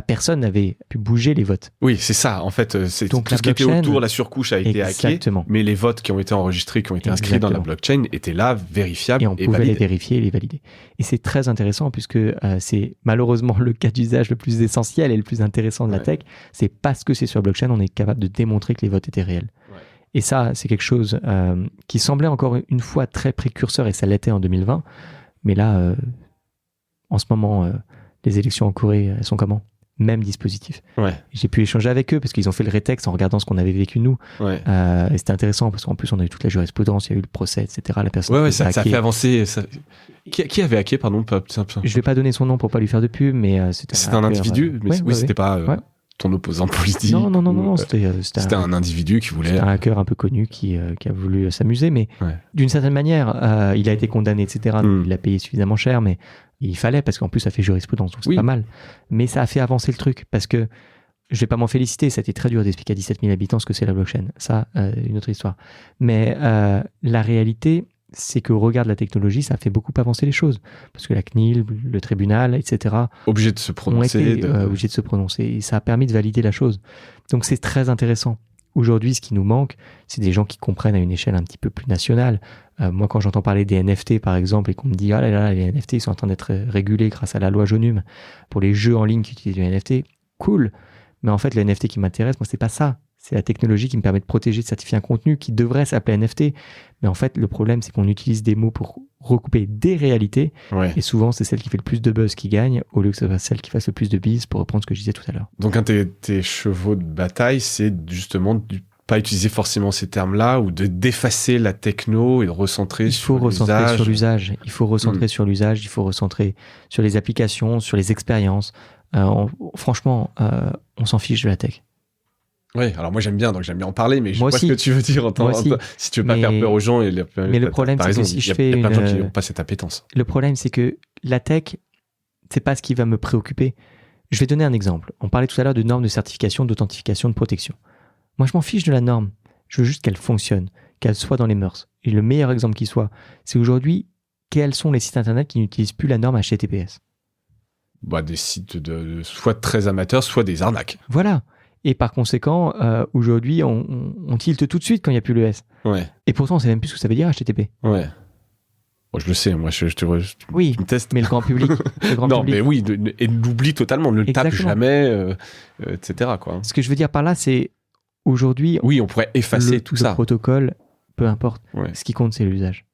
personne n'avait pu bouger les votes. Oui, c'est ça. En fait, c'est tout ce qui était autour, la surcouche a été hackée, mais les votes qui ont été enregistrés, qui ont été inscrits dans la blockchain, étaient là, vérifiables et on pouvait les vérifier et les valider. Et c'est très intéressant puisque c'est malheureusement le cas d'usage le plus essentiel et le plus intéressant de la tech. C'est parce que c'est sur blockchain, on est capable de démontrer que les votes étaient réels. Ouais. Et ça, c'est quelque chose qui semblait encore une fois très précurseur, et ça l'était en 2020. Mais là, en ce moment, les élections en Corée, elles sont comment ? Même dispositif. Ouais. J'ai pu échanger avec eux parce qu'ils ont fait le rétexte en regardant ce qu'on avait vécu nous. Ouais. Et c'était intéressant parce qu'en plus, on a eu toute la jurisprudence, il y a eu le procès, etc. La personne ça a fait avancer. Ça... Qui avait hacké, pardon Je vais pas donner son nom pour pas lui faire de pub, mais c'était un individu, mais c'était pas... ton opposant politique. Non, c'était un individu qui voulait... C'était un hacker un peu connu qui a voulu s'amuser, mais d'une certaine manière, il a été condamné, etc. Il a payé suffisamment cher, mais il fallait, parce qu'en plus, ça fait jurisprudence, donc c'est pas mal. Mais ça a fait avancer le truc, parce que je vais pas m'en féliciter, ça a été très dur d'expliquer à 17 000 habitants ce que c'est la blockchain. Ça, une autre histoire. Mais la réalité, c'est qu'au regard de la technologie, ça a fait beaucoup avancer les choses. Parce que la CNIL, le tribunal, etc. Obligés de se prononcer. Obligés de se prononcer. Et ça a permis de valider la chose. Donc c'est très intéressant. Aujourd'hui, ce qui nous manque, c'est des gens qui comprennent à une échelle un petit peu plus nationale. Moi, quand j'entends parler des NFT, par exemple, et qu'on me dit « Ah là là, les NFT, ils sont en train d'être régulés grâce à la loi Jonum pour les jeux en ligne qui utilisent du NFT. » Cool. Mais en fait, le NFT qui m'intéresse, moi, c'est pas ça. C'est la technologie qui me permet de protéger, de certifier un contenu qui devrait s'appeler NFT. Mais en fait, le problème, c'est qu'on utilise des mots pour recouper des réalités. Ouais. Et souvent, c'est celle qui fait le plus de buzz qui gagne, au lieu que ce soit celle qui fasse le plus de bise, pour reprendre ce que je disais tout à l'heure. Donc, un de tes chevaux de bataille, c'est justement de pas utiliser forcément ces termes-là, ou de d'effacer la techno et de recentrer sur l'usage. Il faut recentrer sur l'usage, il faut recentrer sur les applications, sur les expériences. Franchement, on s'en fiche de la tech. Oui, alors moi j'aime bien en parler, mais je vois ce que tu veux dire si tu veux pas faire peur aux gens. Mais le problème, c'est que si je fais il y a plein de gens qui n'ont pas cette appétence. Le problème, c'est que la tech, c'est pas ce qui va me préoccuper. Je vais donner un exemple. On parlait tout à l'heure de normes de certification, d'authentification, de protection. Moi, je m'en fiche de la norme. Je veux juste qu'elle fonctionne, qu'elle soit dans les mœurs. Et le meilleur exemple qui soit, c'est aujourd'hui, quels sont les sites internet qui n'utilisent plus la norme HTTPS ? Des sites soit très amateurs, soit des arnaques. Voilà. Et par conséquent, aujourd'hui, on tilte tout de suite quand il n'y a plus le S. Ouais. Et pourtant, on ne sait même plus ce que ça veut dire HTTP. Ouais. Bon, je le sais, moi, je te teste. Mais le grand public. Mais oui, et l'oublie totalement, ne le tape jamais, etc. quoi. Ce que je veux dire par là, c'est aujourd'hui... Oui, on pourrait effacer tout ça. Le protocole, peu importe. Ouais. Ce qui compte, c'est l'usage.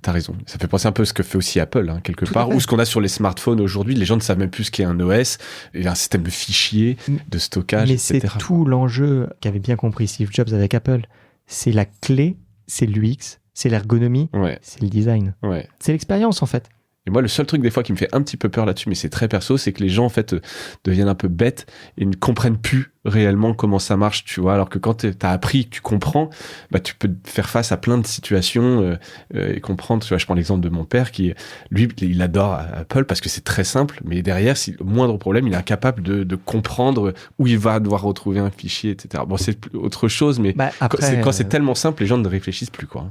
T'as raison. Ça fait penser un peu à ce que fait aussi Apple, quelque part, ou ce qu'on a sur les smartphones aujourd'hui. Les gens ne savent même plus ce qu'est un OS, et un système de fichiers, de stockage, etc. Mais c'est tout l'enjeu qu'avait bien compris Steve Jobs avec Apple. c'est la clé, c'est l'UX, c'est l'ergonomie, c'est le design. C'est l'expérience en fait. Et moi, le seul truc des fois qui me fait un petit peu peur là-dessus, mais c'est très perso, c'est que les gens en fait deviennent un peu bêtes et ne comprennent plus réellement comment ça marche, tu vois. Alors que quand t'as appris, que tu comprends, bah tu peux faire face à plein de situations et comprendre. Tu vois, je prends l'exemple de mon père qui, lui, il adore Apple parce que c'est très simple, mais derrière, si le moindre problème, il est incapable de comprendre où il va devoir retrouver un fichier, etc. Bon, c'est autre chose, mais après, quand c'est tellement simple, les gens ne réfléchissent plus, quoi.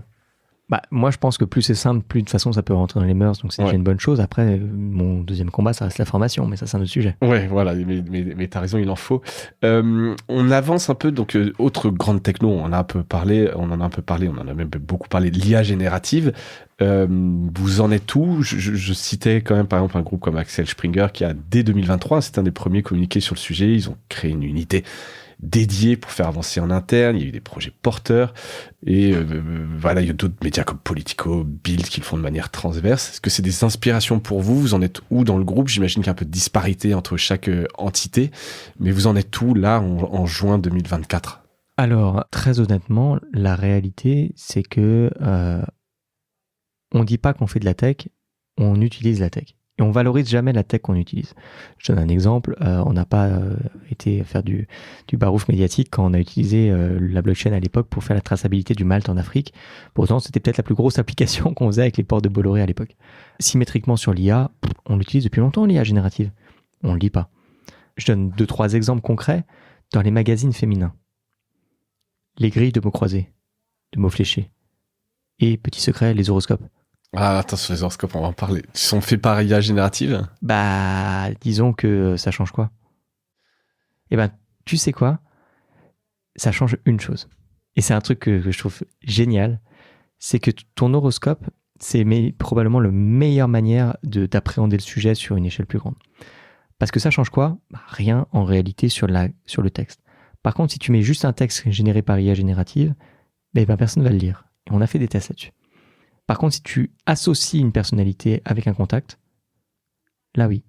Moi, je pense que plus c'est simple, plus de toute façon, ça peut rentrer dans les mœurs, donc c'est déjà une bonne chose. Après, mon deuxième combat, ça reste la formation, mais ça, c'est un autre sujet. Ouais, voilà, mais t'as raison, il en faut. On avance un peu, donc, autre grande techno, on en a un peu parlé, on en a même beaucoup parlé de l'IA générative. Vous en êtes où? Je citais quand même, par exemple, un groupe comme Axel Springer qui a, dès 2023, c'est un des premiers communiqués sur le sujet, ils ont créé une unité dédié pour faire avancer en interne. Il y a eu des projets porteurs et voilà, il y a d'autres médias comme Politico, Build qui le font de manière transverse. Est-ce que c'est des inspirations pour vous? Vous en êtes où dans le groupe? J'imagine qu'il y a un peu de disparité entre chaque entité, mais vous en êtes où là en juin 2024? Alors, très honnêtement, la réalité, c'est que on dit pas qu'on fait de la tech, on utilise la tech. Et on valorise jamais la tech qu'on utilise. Je donne un exemple. On n'a pas été faire du barouf médiatique quand on a utilisé la blockchain à l'époque pour faire la traçabilité du malt en Afrique. Pourtant, c'était peut-être la plus grosse application qu'on faisait avec les ports de Bolloré à l'époque. Symétriquement sur l'IA, on l'utilise depuis longtemps, l'IA générative. On ne le dit pas. Je donne 2-3 exemples concrets dans les magazines féminins. Les grilles de mots croisés, de mots fléchés. Et, petit secret, les horoscopes. Ah, attends, sur les horoscopes, on va en parler. Ils sont faits par IA générative? Disons que ça change quoi? Tu sais quoi? Ça change une chose. Et c'est un truc que je trouve génial. C'est que ton horoscope, c'est probablement la meilleure manière d'appréhender le sujet sur une échelle plus grande. Parce que ça change quoi? Rien en réalité sur le texte. Par contre, si tu mets juste un texte généré par IA générative, personne ne va le lire. Et on a fait des tests là-dessus. Par contre, si tu associes une personnalité avec un contact, là oui.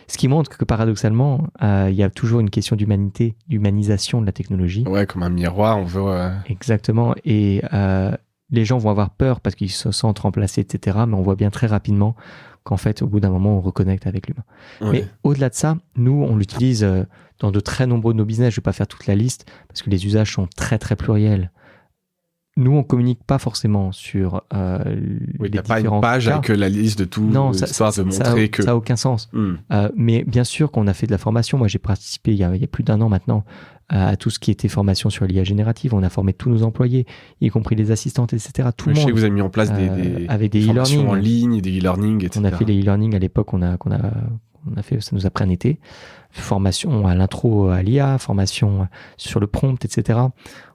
Ce qui montre que paradoxalement, il y a toujours une question d'humanité, d'humanisation de la technologie. Ouais, comme un miroir, on veut... Exactement. Et les gens vont avoir peur parce qu'ils se sentent remplacés, etc. Mais on voit bien très rapidement qu'en fait, au bout d'un moment, on reconnecte avec l'humain. Ouais. Mais au-delà de ça, nous, on l'utilise dans de très nombreux de nos business. Je ne vais pas faire toute la liste parce que les usages sont très, très pluriels. Nous, on communique pas forcément sur les différents pas une page cas. avec la liste de tout, histoire de montrer que... Ça n'a aucun sens. Mais bien sûr qu'on a fait de la formation. Moi, j'ai participé il y a plus d'un an maintenant à tout ce qui était formation sur l'IA générative. On a formé tous nos employés, y compris les assistantes, etc. Tout le monde. Je sais que vous avez mis en place avec des formations en ligne, des e-learning, etc. On a fait les e-learning à l'époque. On a fait, ça nous a pris un été. Formation à l'intro à l'IA, formation sur le prompt, etc.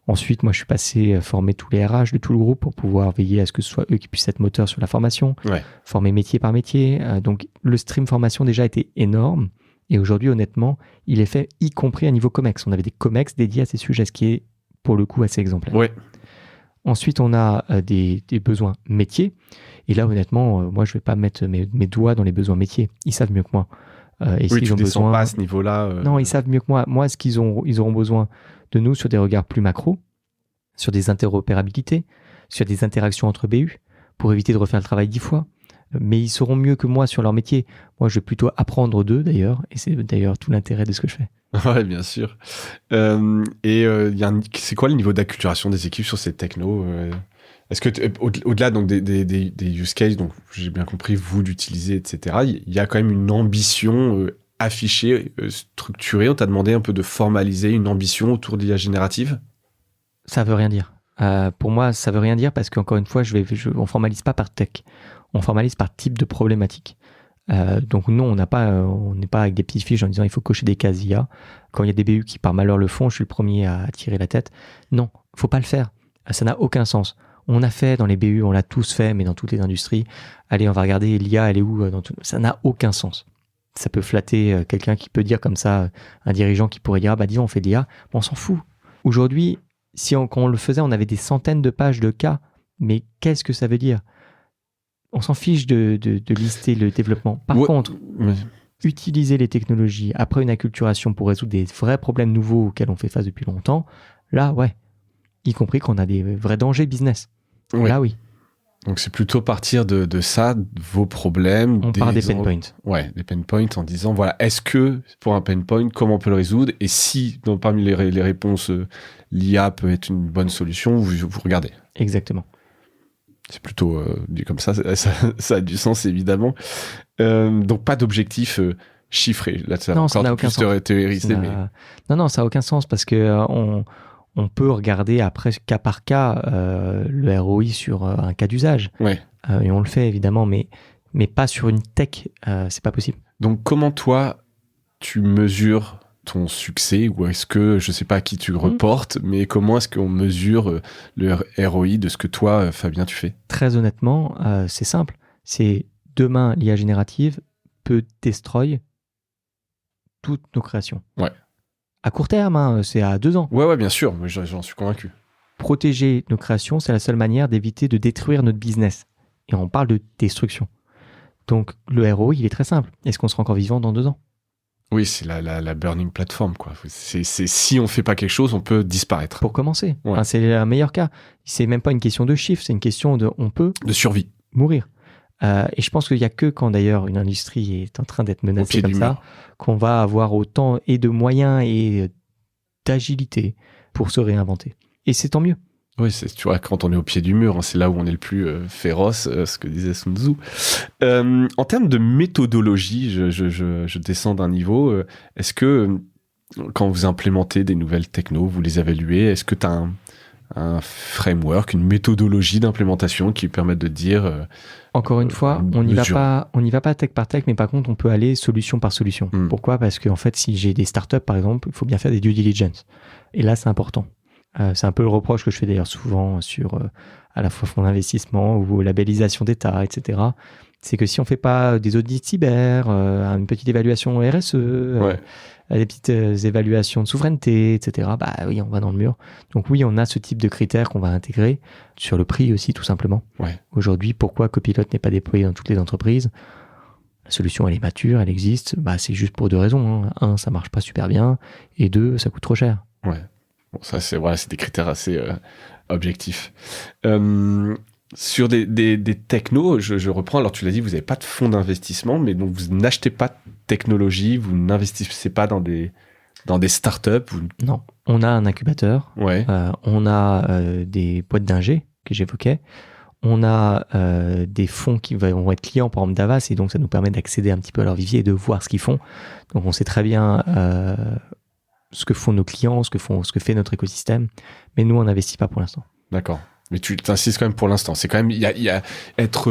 Ensuite, moi, je suis passé former tous les RH de tout le groupe pour pouvoir veiller à ce que ce soit eux qui puissent être moteurs sur la formation, former métier par métier. Donc, le stream formation déjà était énorme. Et aujourd'hui, honnêtement, il est fait y compris à niveau COMEX. On avait des COMEX dédiés à ces sujets, ce qui est pour le coup assez exemplaire. Ouais. Ensuite, on a des besoins métiers. Et là, honnêtement, moi, je ne vais pas mettre mes doigts dans les besoins métiers. Ils savent mieux que moi. Et oui, tu ne descends pas à ce niveau-là. Non, ils savent mieux que moi. Moi, ils auront besoin de nous sur des regards plus macro, sur des interopérabilités, sur des interactions entre BU, pour éviter de refaire le travail 10 fois. Mais ils sauront mieux que moi sur leur métier. Moi, je vais plutôt apprendre d'eux, d'ailleurs. Et c'est d'ailleurs tout l'intérêt de ce que je fais. Ouais, bien sûr. C'est quoi le niveau d'acculturation des équipes sur ces technos Est-ce que, au-delà donc, des use cases, donc j'ai bien compris, vous l'utilisez, etc., il y a quand même une ambition affichée, structurée. On t'a demandé un peu de formaliser une ambition autour de l'IA générative? Ça veut rien dire. Pour moi, ça veut rien dire parce qu'encore une fois, on formalise pas par tech. On formalise par type de problématique. Donc nous, on n'est pas avec des petites fiches en disant il faut cocher des cases IA. Quand il y a des BU qui par malheur le font, je suis le premier à tirer la tête. Non, faut pas le faire. Ça n'a aucun sens. On a fait dans les BU, on l'a tous fait, mais dans toutes les industries. Allez, on va regarder l'IA, elle est où dans tout... Ça n'a aucun sens. Ça peut flatter quelqu'un qui peut dire comme ça, un dirigeant qui pourrait dire disons on fait de l'IA, on s'en fout. Aujourd'hui, quand on le faisait, on avait des centaines de pages de cas, mais qu'est-ce que ça veut dire? On s'en fiche de lister le développement. Par contre, utiliser les technologies après une acculturation pour résoudre des vrais problèmes nouveaux auxquels on fait face depuis longtemps, là, ouais. y compris quand on a des vrais dangers business. Oui. Là, oui. Donc c'est plutôt partir de ça, de vos problèmes. On part des pain points. Ouais, des pain points en disant, voilà, est-ce que pour un pain point, comment on peut le résoudre? Et si, parmi les réponses, l'IA peut être une bonne solution, vous regardez. Exactement. C'est plutôt dit comme ça, ça a du sens, évidemment. Donc pas d'objectif chiffré. Là, ça non, ça n'a aucun sens. Théorisé, mais... Non, ça n'a aucun sens parce que on peut regarder après cas par cas le ROI sur un cas d'usage. Ouais. Et on le fait évidemment, mais pas sur une tech, c'est pas possible. Donc comment toi, tu mesures ton succès, ou est-ce que, je sais pas à qui tu reportes, mais comment est-ce qu'on mesure le ROI de ce que toi, Fabien, tu fais? Très honnêtement, c'est simple. C'est demain, l'IA générative peut destroy toutes nos créations. Ouais. À court terme, c'est à 2 ans. Ouais, bien sûr, mais j'en suis convaincu. Protéger nos créations, c'est la seule manière d'éviter de détruire notre business. Et on parle de destruction. Donc, le ROI, il est très simple. Est-ce qu'on sera encore vivant dans 2 ans? Oui, c'est la burning platform, quoi. C'est si on fait pas quelque chose, on peut disparaître. Pour commencer. Ouais. Enfin, c'est le meilleur cas. C'est même pas une question de chiffre, c'est une question de on peut de survie, mourir. Et je pense qu'il y a que quand d'ailleurs une industrie est en train d'être menacée comme ça, qu'on va avoir autant et de moyens et d'agilité pour se réinventer. Et c'est tant mieux. Oui, tu vois, quand on est au pied du mur, c'est là où on est le plus féroce, ce que disait Sun Tzu. En termes de méthodologie, je descends d'un niveau. Est-ce que quand vous implémentez des nouvelles technos, vous les évaluez, est-ce que tu as un framework, une méthodologie d'implémentation qui permet de dire... Encore une fois, on n'y va pas tech par tech, mais par contre, on peut aller solution par solution. Pourquoi ? Parce qu'en fait, si j'ai des startups, par exemple, il faut bien faire des due diligence. Et là, c'est important. C'est un peu le reproche que je fais d'ailleurs souvent sur à la fois fonds d'investissement ou labellisation d'État, etc. C'est que si on fait pas des audits cyber, une petite évaluation RSE, des petites évaluations de souveraineté, etc., bah oui, on va dans le mur. Donc oui, on a ce type de critères qu'on va intégrer sur le prix aussi, tout simplement. Ouais. Aujourd'hui, pourquoi Copilot n'est pas déployé dans toutes les entreprises ? La solution, elle est mature, elle existe. Bah, c'est juste pour 2 raisons. Hein. 1, ça marche pas super bien. Et 2, ça coûte trop cher. Ouais. Bon, ça, c'est des critères assez objectifs. Sur des technos, je reprends, alors tu l'as dit, vous n'avez pas de fonds d'investissement, mais donc vous n'achetez pas de technologie, vous n'investissez pas dans des startups Non, on a un incubateur, on a des boîtes d'ingé que j'évoquais, on a des fonds qui vont être clients par exemple d'Avas, et donc ça nous permet d'accéder un petit peu à leur vivier et de voir ce qu'ils font. Donc on sait très bien ce que font nos clients, ce que fait notre écosystème, mais nous on n'investit pas pour l'instant. D'accord. Mais tu t'insistes quand même pour l'instant. C'est quand même, il y a être,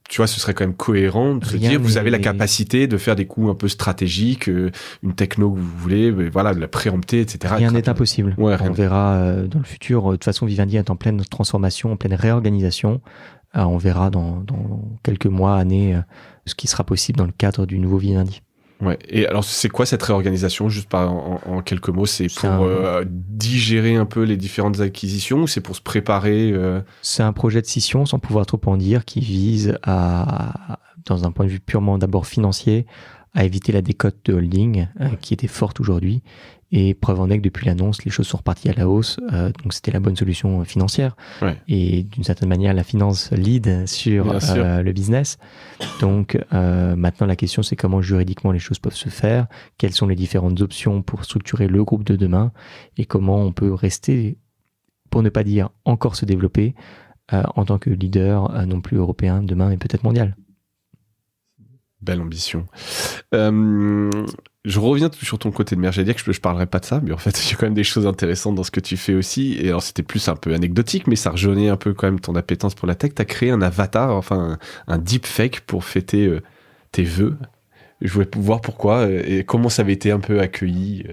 tu vois, ce serait quand même cohérent de se dire, vous avez la capacité de faire des coups un peu stratégiques, une techno que vous voulez, voilà, de la préempter, etc. Rien n'est impossible. Ouais, on verra dans le futur. De toute façon, Vivendi est en pleine transformation, en pleine réorganisation. On verra dans quelques mois, années, ce qui sera possible dans le cadre du nouveau Vivendi. Ouais. Et alors, c'est quoi cette réorganisation, juste en quelques mots? C'est pour digérer un peu les différentes acquisitions, ou c'est pour se préparer C'est un projet de scission, sans pouvoir trop en dire, qui vise à, dans un point de vue purement d'abord financier, à éviter la décote de holding qui était forte aujourd'hui. Et preuve en est que depuis l'annonce, les choses sont reparties à la hausse. Donc c'était la bonne solution financière. Ouais. Et d'une certaine manière, la finance lead sur le business. Donc maintenant, la question, c'est comment juridiquement les choses peuvent se faire, quelles sont les différentes options pour structurer le groupe de demain, et comment on peut rester, pour ne pas dire encore se développer, en tant que leader non plus européen demain, mais peut-être mondial. Belle ambition. Je reviens sur ton côté de merde. J'allais dire que je parlerai pas de ça, mais en fait, il y a quand même des choses intéressantes dans ce que tu fais aussi. Et alors, c'était plus un peu anecdotique, mais ça rejoignait un peu quand même ton appétence pour la tech. Tu as créé un avatar, enfin un deepfake pour fêter tes vœux. Je voulais voir pourquoi et comment ça avait été un peu accueilli.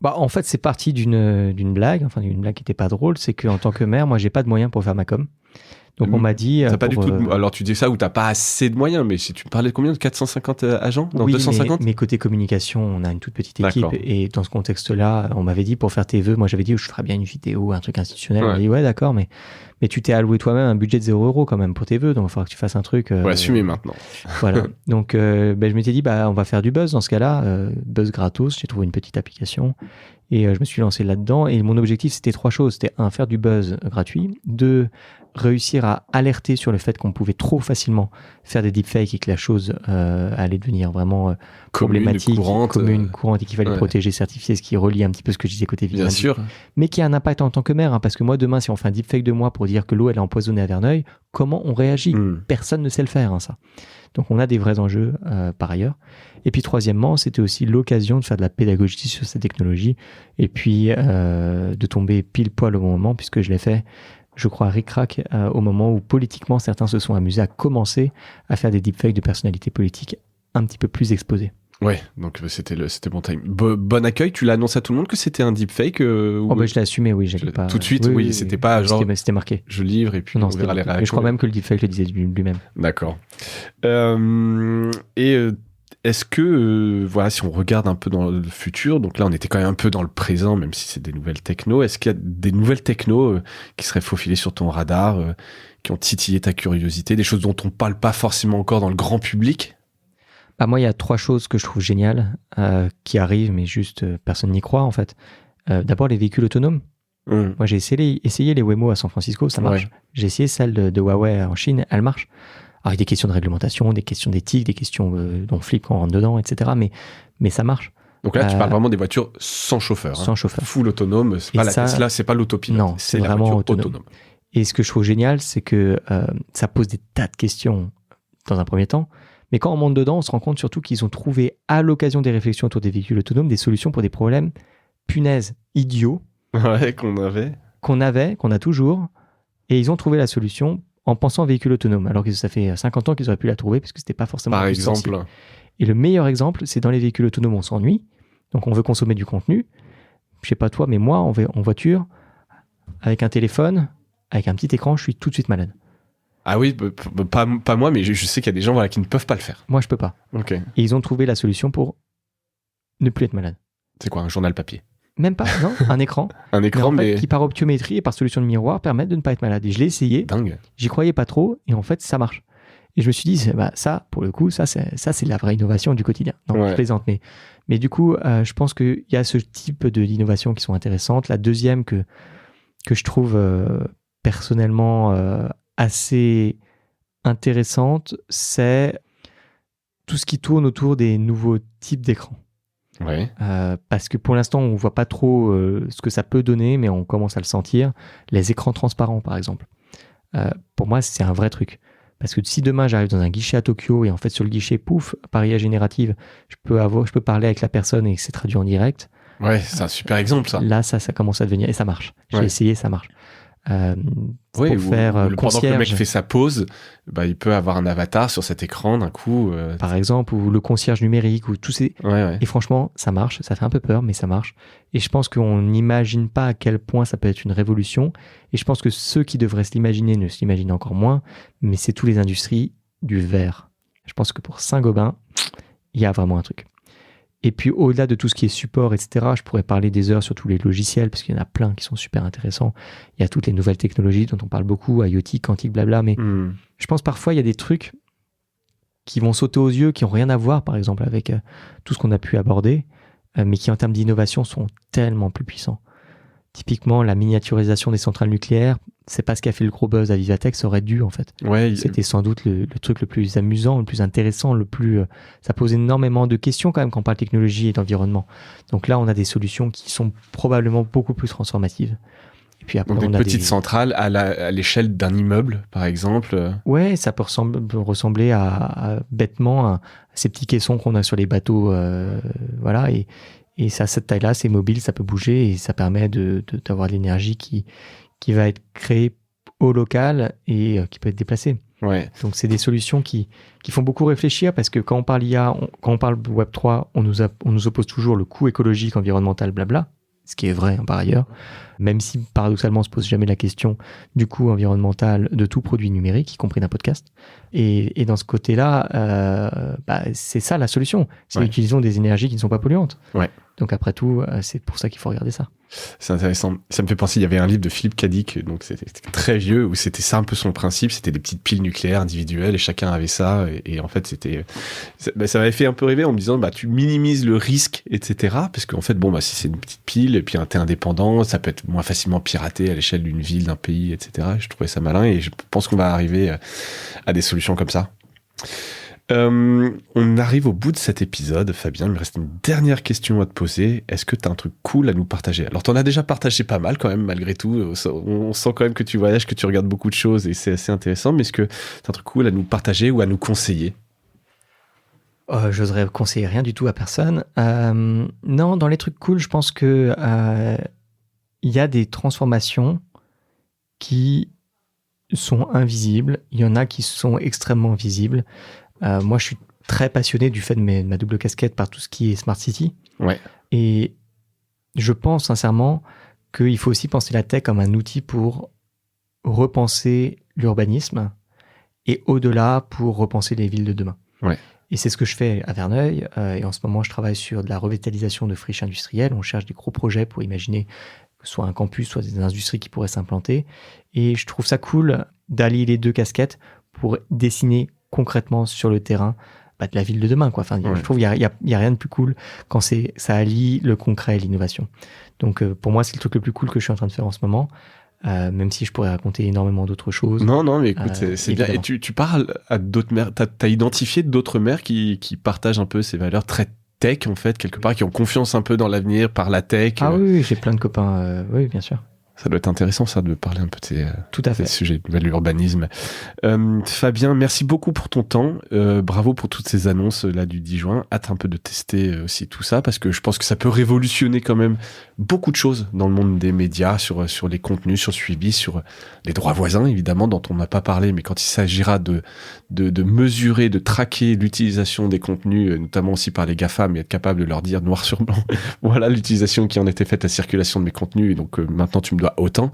Bah, en fait, c'est parti d'une blague, enfin d'une blague qui était pas drôle. C'est qu'en tant que maire, moi, j'ai pas de moyens pour faire ma com. Donc on m'a dit... T'as pas du tout alors tu dis ça ou t'as pas assez de moyens, mais si tu parlais de combien, de 450 agents dans 250 mais côté communication, on a une toute petite équipe. D'accord. Et dans ce contexte-là, on m'avait dit pour faire tes vœux, moi j'avais dit je ferais bien une vidéo, un truc institutionnel. On m'a dit ouais d'accord, mais Mais tu t'es alloué toi-même un budget de 0 € quand même pour tes vœux, donc il faudra que tu fasses un truc. Faut assumer maintenant. Voilà. Donc, je m'étais dit, on va faire du buzz dans ce cas-là. Buzz gratos. J'ai trouvé une petite application et je me suis lancé là-dedans. Et mon objectif, c'était 3 choses. C'était 1, faire du buzz gratuit. 2, réussir à alerter sur le fait qu'on pouvait trop facilement faire des deepfakes et que la chose allait devenir vraiment problématique, commune, courante et qu'il fallait protéger, certifier, ce qui relie un petit peu ce que je disais côté Bien sûr. Mais qui a un impact en tant que maire, hein, parce que moi demain, si on fait un deepfake de moi pour dire que l'eau elle est empoisonnée à Verneuil, comment on réagit? Personne ne sait le faire, hein, ça. Donc on a des vrais enjeux par ailleurs. Et puis troisièmement, c'était aussi l'occasion de faire de la pédagogie sur cette technologie et puis de tomber pile poil au bon moment, puisque je l'ai fait, je crois, ric-rac, au moment où politiquement certains se sont amusés à commencer à faire des deepfakes de personnalités politiques un petit peu plus exposées. Ouais, donc c'était bon time. Bon accueil, tu l'as annoncé à tout le monde que c'était un deepfake je l'ai assumé, oui. Pas... Tout de suite, oui, c'était pas genre... C'était marqué. Je livre et puis on verra les réactions. Mais je crois même que le deepfake le disait lui-même. D'accord. Est-ce que, si on regarde un peu dans le futur, donc là on était quand même un peu dans le présent, même si c'est des nouvelles techno, est-ce qu'il y a des nouvelles techno qui seraient faufilées sur ton radar, qui ont titillé ta curiosité, des choses dont on parle pas forcément encore dans le grand public? Moi, il y a 3 choses que je trouve géniales qui arrivent, mais juste personne n'y croit en fait. D'abord, les véhicules autonomes. Moi, j'ai essayé les Waymo à San Francisco, ça marche. J'ai essayé celle de Huawei en Chine, elle marche. Alors, il y a des questions de réglementation, des questions d'éthique, des questions dont on flippe quand on rentre dedans, etc. Mais ça marche. Donc là, tu parles vraiment des voitures sans chauffeur. Sans chauffeur. Full autonome. C'est pas la Tesla, c'est pas l'autopilote. Non, c'est la vraiment voiture autonome. Et ce que je trouve génial, c'est que ça pose des tas de questions dans un premier temps. Mais quand on monte dedans, on se rend compte surtout qu'ils ont trouvé, à l'occasion des réflexions autour des véhicules autonomes, des solutions pour des problèmes punaises, idiots. Ouais, qu'on a toujours. Et ils ont trouvé la solution en pensant véhicule autonome, alors que ça fait 50 ans qu'ils auraient pu la trouver, parce que c'était pas forcément... Par exemple. Et le meilleur exemple, c'est dans les véhicules autonomes, on s'ennuie, donc on veut consommer du contenu. Je sais pas toi, mais moi, en voiture, avec un téléphone, avec un petit écran, je suis tout de suite malade. Ah oui, pas moi, mais je sais qu'il y a des gens qui ne peuvent pas le faire. Moi, je peux pas. Ok. Et ils ont trouvé la solution pour ne plus être malade. C'est quoi, un journal papier? Même pas, non, un écran. Un écran, mais... qui par optiométrie et par solution de miroir permettent de ne pas être malade. Et je l'ai essayé. Dingue. J'y croyais pas trop, et en fait, ça marche. Et je me suis dit, ça, pour le coup, ça c'est la vraie innovation du quotidien. Non, je plaisante, mais du coup, je pense qu'il y a ce type d'innovations qui sont intéressantes. La deuxième que je trouve personnellement assez intéressante, c'est tout ce qui tourne autour des nouveaux types d'écrans. Ouais. Parce que pour l'instant, on voit pas trop ce que ça peut donner, mais on commence à le sentir. Les écrans transparents, par exemple. Pour moi, c'est un vrai truc. Parce que si demain, j'arrive dans un guichet à Tokyo et en fait, sur le guichet, pouf, par IA générative, je peux parler avec la personne et que c'est traduit en direct. Ouais, c'est un super exemple, ça. Là, ça commence à devenir... Et ça marche. J'ai essayé, ça marche. Pour faire pendant que le mec fait sa pause, il peut avoir un avatar sur cet écran d'un coup. Par exemple, ou le concierge numérique, ou tous ces... Et franchement, ça marche. Ça fait un peu peur, mais ça marche. Et je pense qu'on n'imagine pas à quel point ça peut être une révolution. Et je pense que ceux qui devraient se l'imaginer ne se l'imaginent encore moins. Mais c'est toutes les industries du verre. Je pense que pour Saint-Gobain, il y a vraiment un truc. Et puis, au-delà de tout ce qui est support, etc., je pourrais parler des heures sur tous les logiciels, parce qu'il y en a plein qui sont super intéressants. Il y a toutes les nouvelles technologies dont on parle beaucoup, IoT, quantique, blabla. Mais je pense parfois, il y a des trucs qui vont sauter aux yeux, qui n'ont rien à voir, par exemple, avec tout ce qu'on a pu aborder, mais qui, en termes d'innovation, sont tellement plus puissants. Typiquement, la miniaturisation des centrales nucléaires, c'est pas ce qui a fait le gros buzz à Vivatech, ça aurait dû en fait. C'était sans doute le truc le plus amusant, le plus intéressant, ça pose énormément de questions quand même quand on parle technologie et d'environnement. Donc là, on a des solutions qui sont probablement beaucoup plus transformatives. Et puis après, donc une petite centrale à l'échelle d'un immeuble, par exemple. Ouais, ça peut ressembler à bêtement à ces petits caissons qu'on a sur les bateaux, voilà. Et ça, cette taille-là, c'est mobile, ça peut bouger et ça permet d'avoir de l'énergie qui va être créée au local et qui peut être déplacée. Ouais. Donc, c'est des solutions qui font beaucoup réfléchir parce que quand on parle IA, quand on parle Web3, on nous oppose toujours le coût écologique, environnemental, blabla, ce qui est vrai par ailleurs, même si paradoxalement on se pose jamais la question du coût environnemental de tout produit numérique, y compris d'un podcast. Et dans ce côté-là, c'est ça la solution. C'est utilisons des énergies qui ne sont pas polluantes. Ouais. Donc après tout, c'est pour ça qu'il faut regarder ça. C'est intéressant. Ça me fait penser, il y avait un livre de Philippe Cadic, donc c'était très vieux, où c'était ça un peu son principe, c'était des petites piles nucléaires individuelles et chacun avait ça. Et en fait, ça m'avait fait un peu rêver en me disant, tu minimises le risque, etc. Parce qu'en fait, si c'est une petite pile et puis t'es indépendant, ça peut être moins facilement piraté à l'échelle d'une ville, d'un pays, etc. Je trouvais ça malin et je pense qu'on va arriver à des solutions comme ça. On arrive au bout de cet épisode, Fabien. Il me reste une dernière question à te poser. Est-ce que tu as un truc cool à nous partager? Alors, tu en as déjà partagé pas mal quand même, malgré tout. On sent quand même que tu voyages, que tu regardes beaucoup de choses et c'est assez intéressant. Mais est-ce que tu as un truc cool à nous partager ou à nous conseiller? J'oserais conseiller rien du tout à personne. Non, dans les trucs cool, je pense que il y a des transformations qui sont invisibles. Il y en a qui sont extrêmement visibles. Moi, je suis très passionné du fait de ma double casquette par tout ce qui est Smart City. Ouais. Et je pense sincèrement qu'il faut aussi penser la tech comme un outil pour repenser l'urbanisme et au-delà pour repenser les villes de demain. Ouais. Et c'est ce que je fais à Verneuil. Et en ce moment, je travaille sur de la revitalisation de friches industrielles. On cherche des gros projets pour imaginer soit un campus, soit des industries qui pourraient s'implanter. Et je trouve ça cool d'allier les deux casquettes pour dessiner concrètement sur le terrain de la ville de demain, quoi. Enfin, je trouve qu'il y a rien de plus cool quand ça allie le concret et l'innovation. Donc pour moi, c'est le truc le plus cool que je suis en train de faire en ce moment, même si je pourrais raconter énormément d'autres choses. Non, mais écoute, c'est bien. Et tu parles à d'autres maires, t'as identifié d'autres maires qui partagent un peu ces valeurs très tech, en fait, quelque part, qui ont confiance un peu dans l'avenir par la tech. Ah oui, j'ai plein de copains, oui, bien sûr. Ça doit être intéressant, ça, de parler un peu de ces sujets de l'urbanisme. Fabien, merci beaucoup pour ton temps. Bravo pour toutes ces annonces là du 10 juin. Hâte un peu de tester aussi tout ça, parce que je pense que ça peut révolutionner quand même beaucoup de choses dans le monde des médias, sur les contenus, sur le suivi, sur les droits voisins, évidemment, dont on n'a pas parlé, mais quand il s'agira de mesurer, de traquer l'utilisation des contenus, notamment aussi par les GAFAM, et être capable de leur dire noir sur blanc, voilà l'utilisation qui en était faite, la circulation de mes contenus, et donc maintenant tu me dois autant.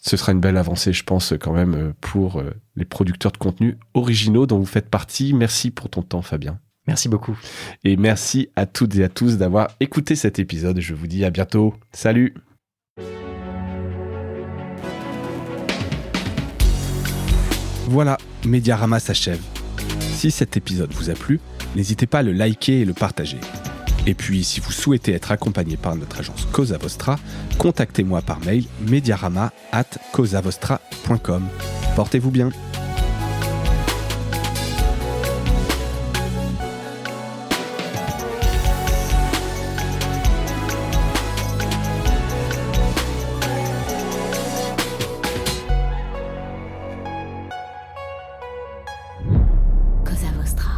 Ce sera une belle avancée, je pense, quand même, pour les producteurs de contenus originaux dont vous faites partie. Merci pour ton temps, Fabien. Merci beaucoup. Et merci à toutes et à tous d'avoir écouté cet épisode. Je vous dis à bientôt. Salut! Voilà, Mediarama s'achève. Si cet épisode vous a plu, n'hésitez pas à le liker et le partager. Et puis, si vous souhaitez être accompagné par notre agence Cosa Vostra, contactez-moi par mail mediarama@cosavostra.com. Portez-vous bien. Cosa Vostra.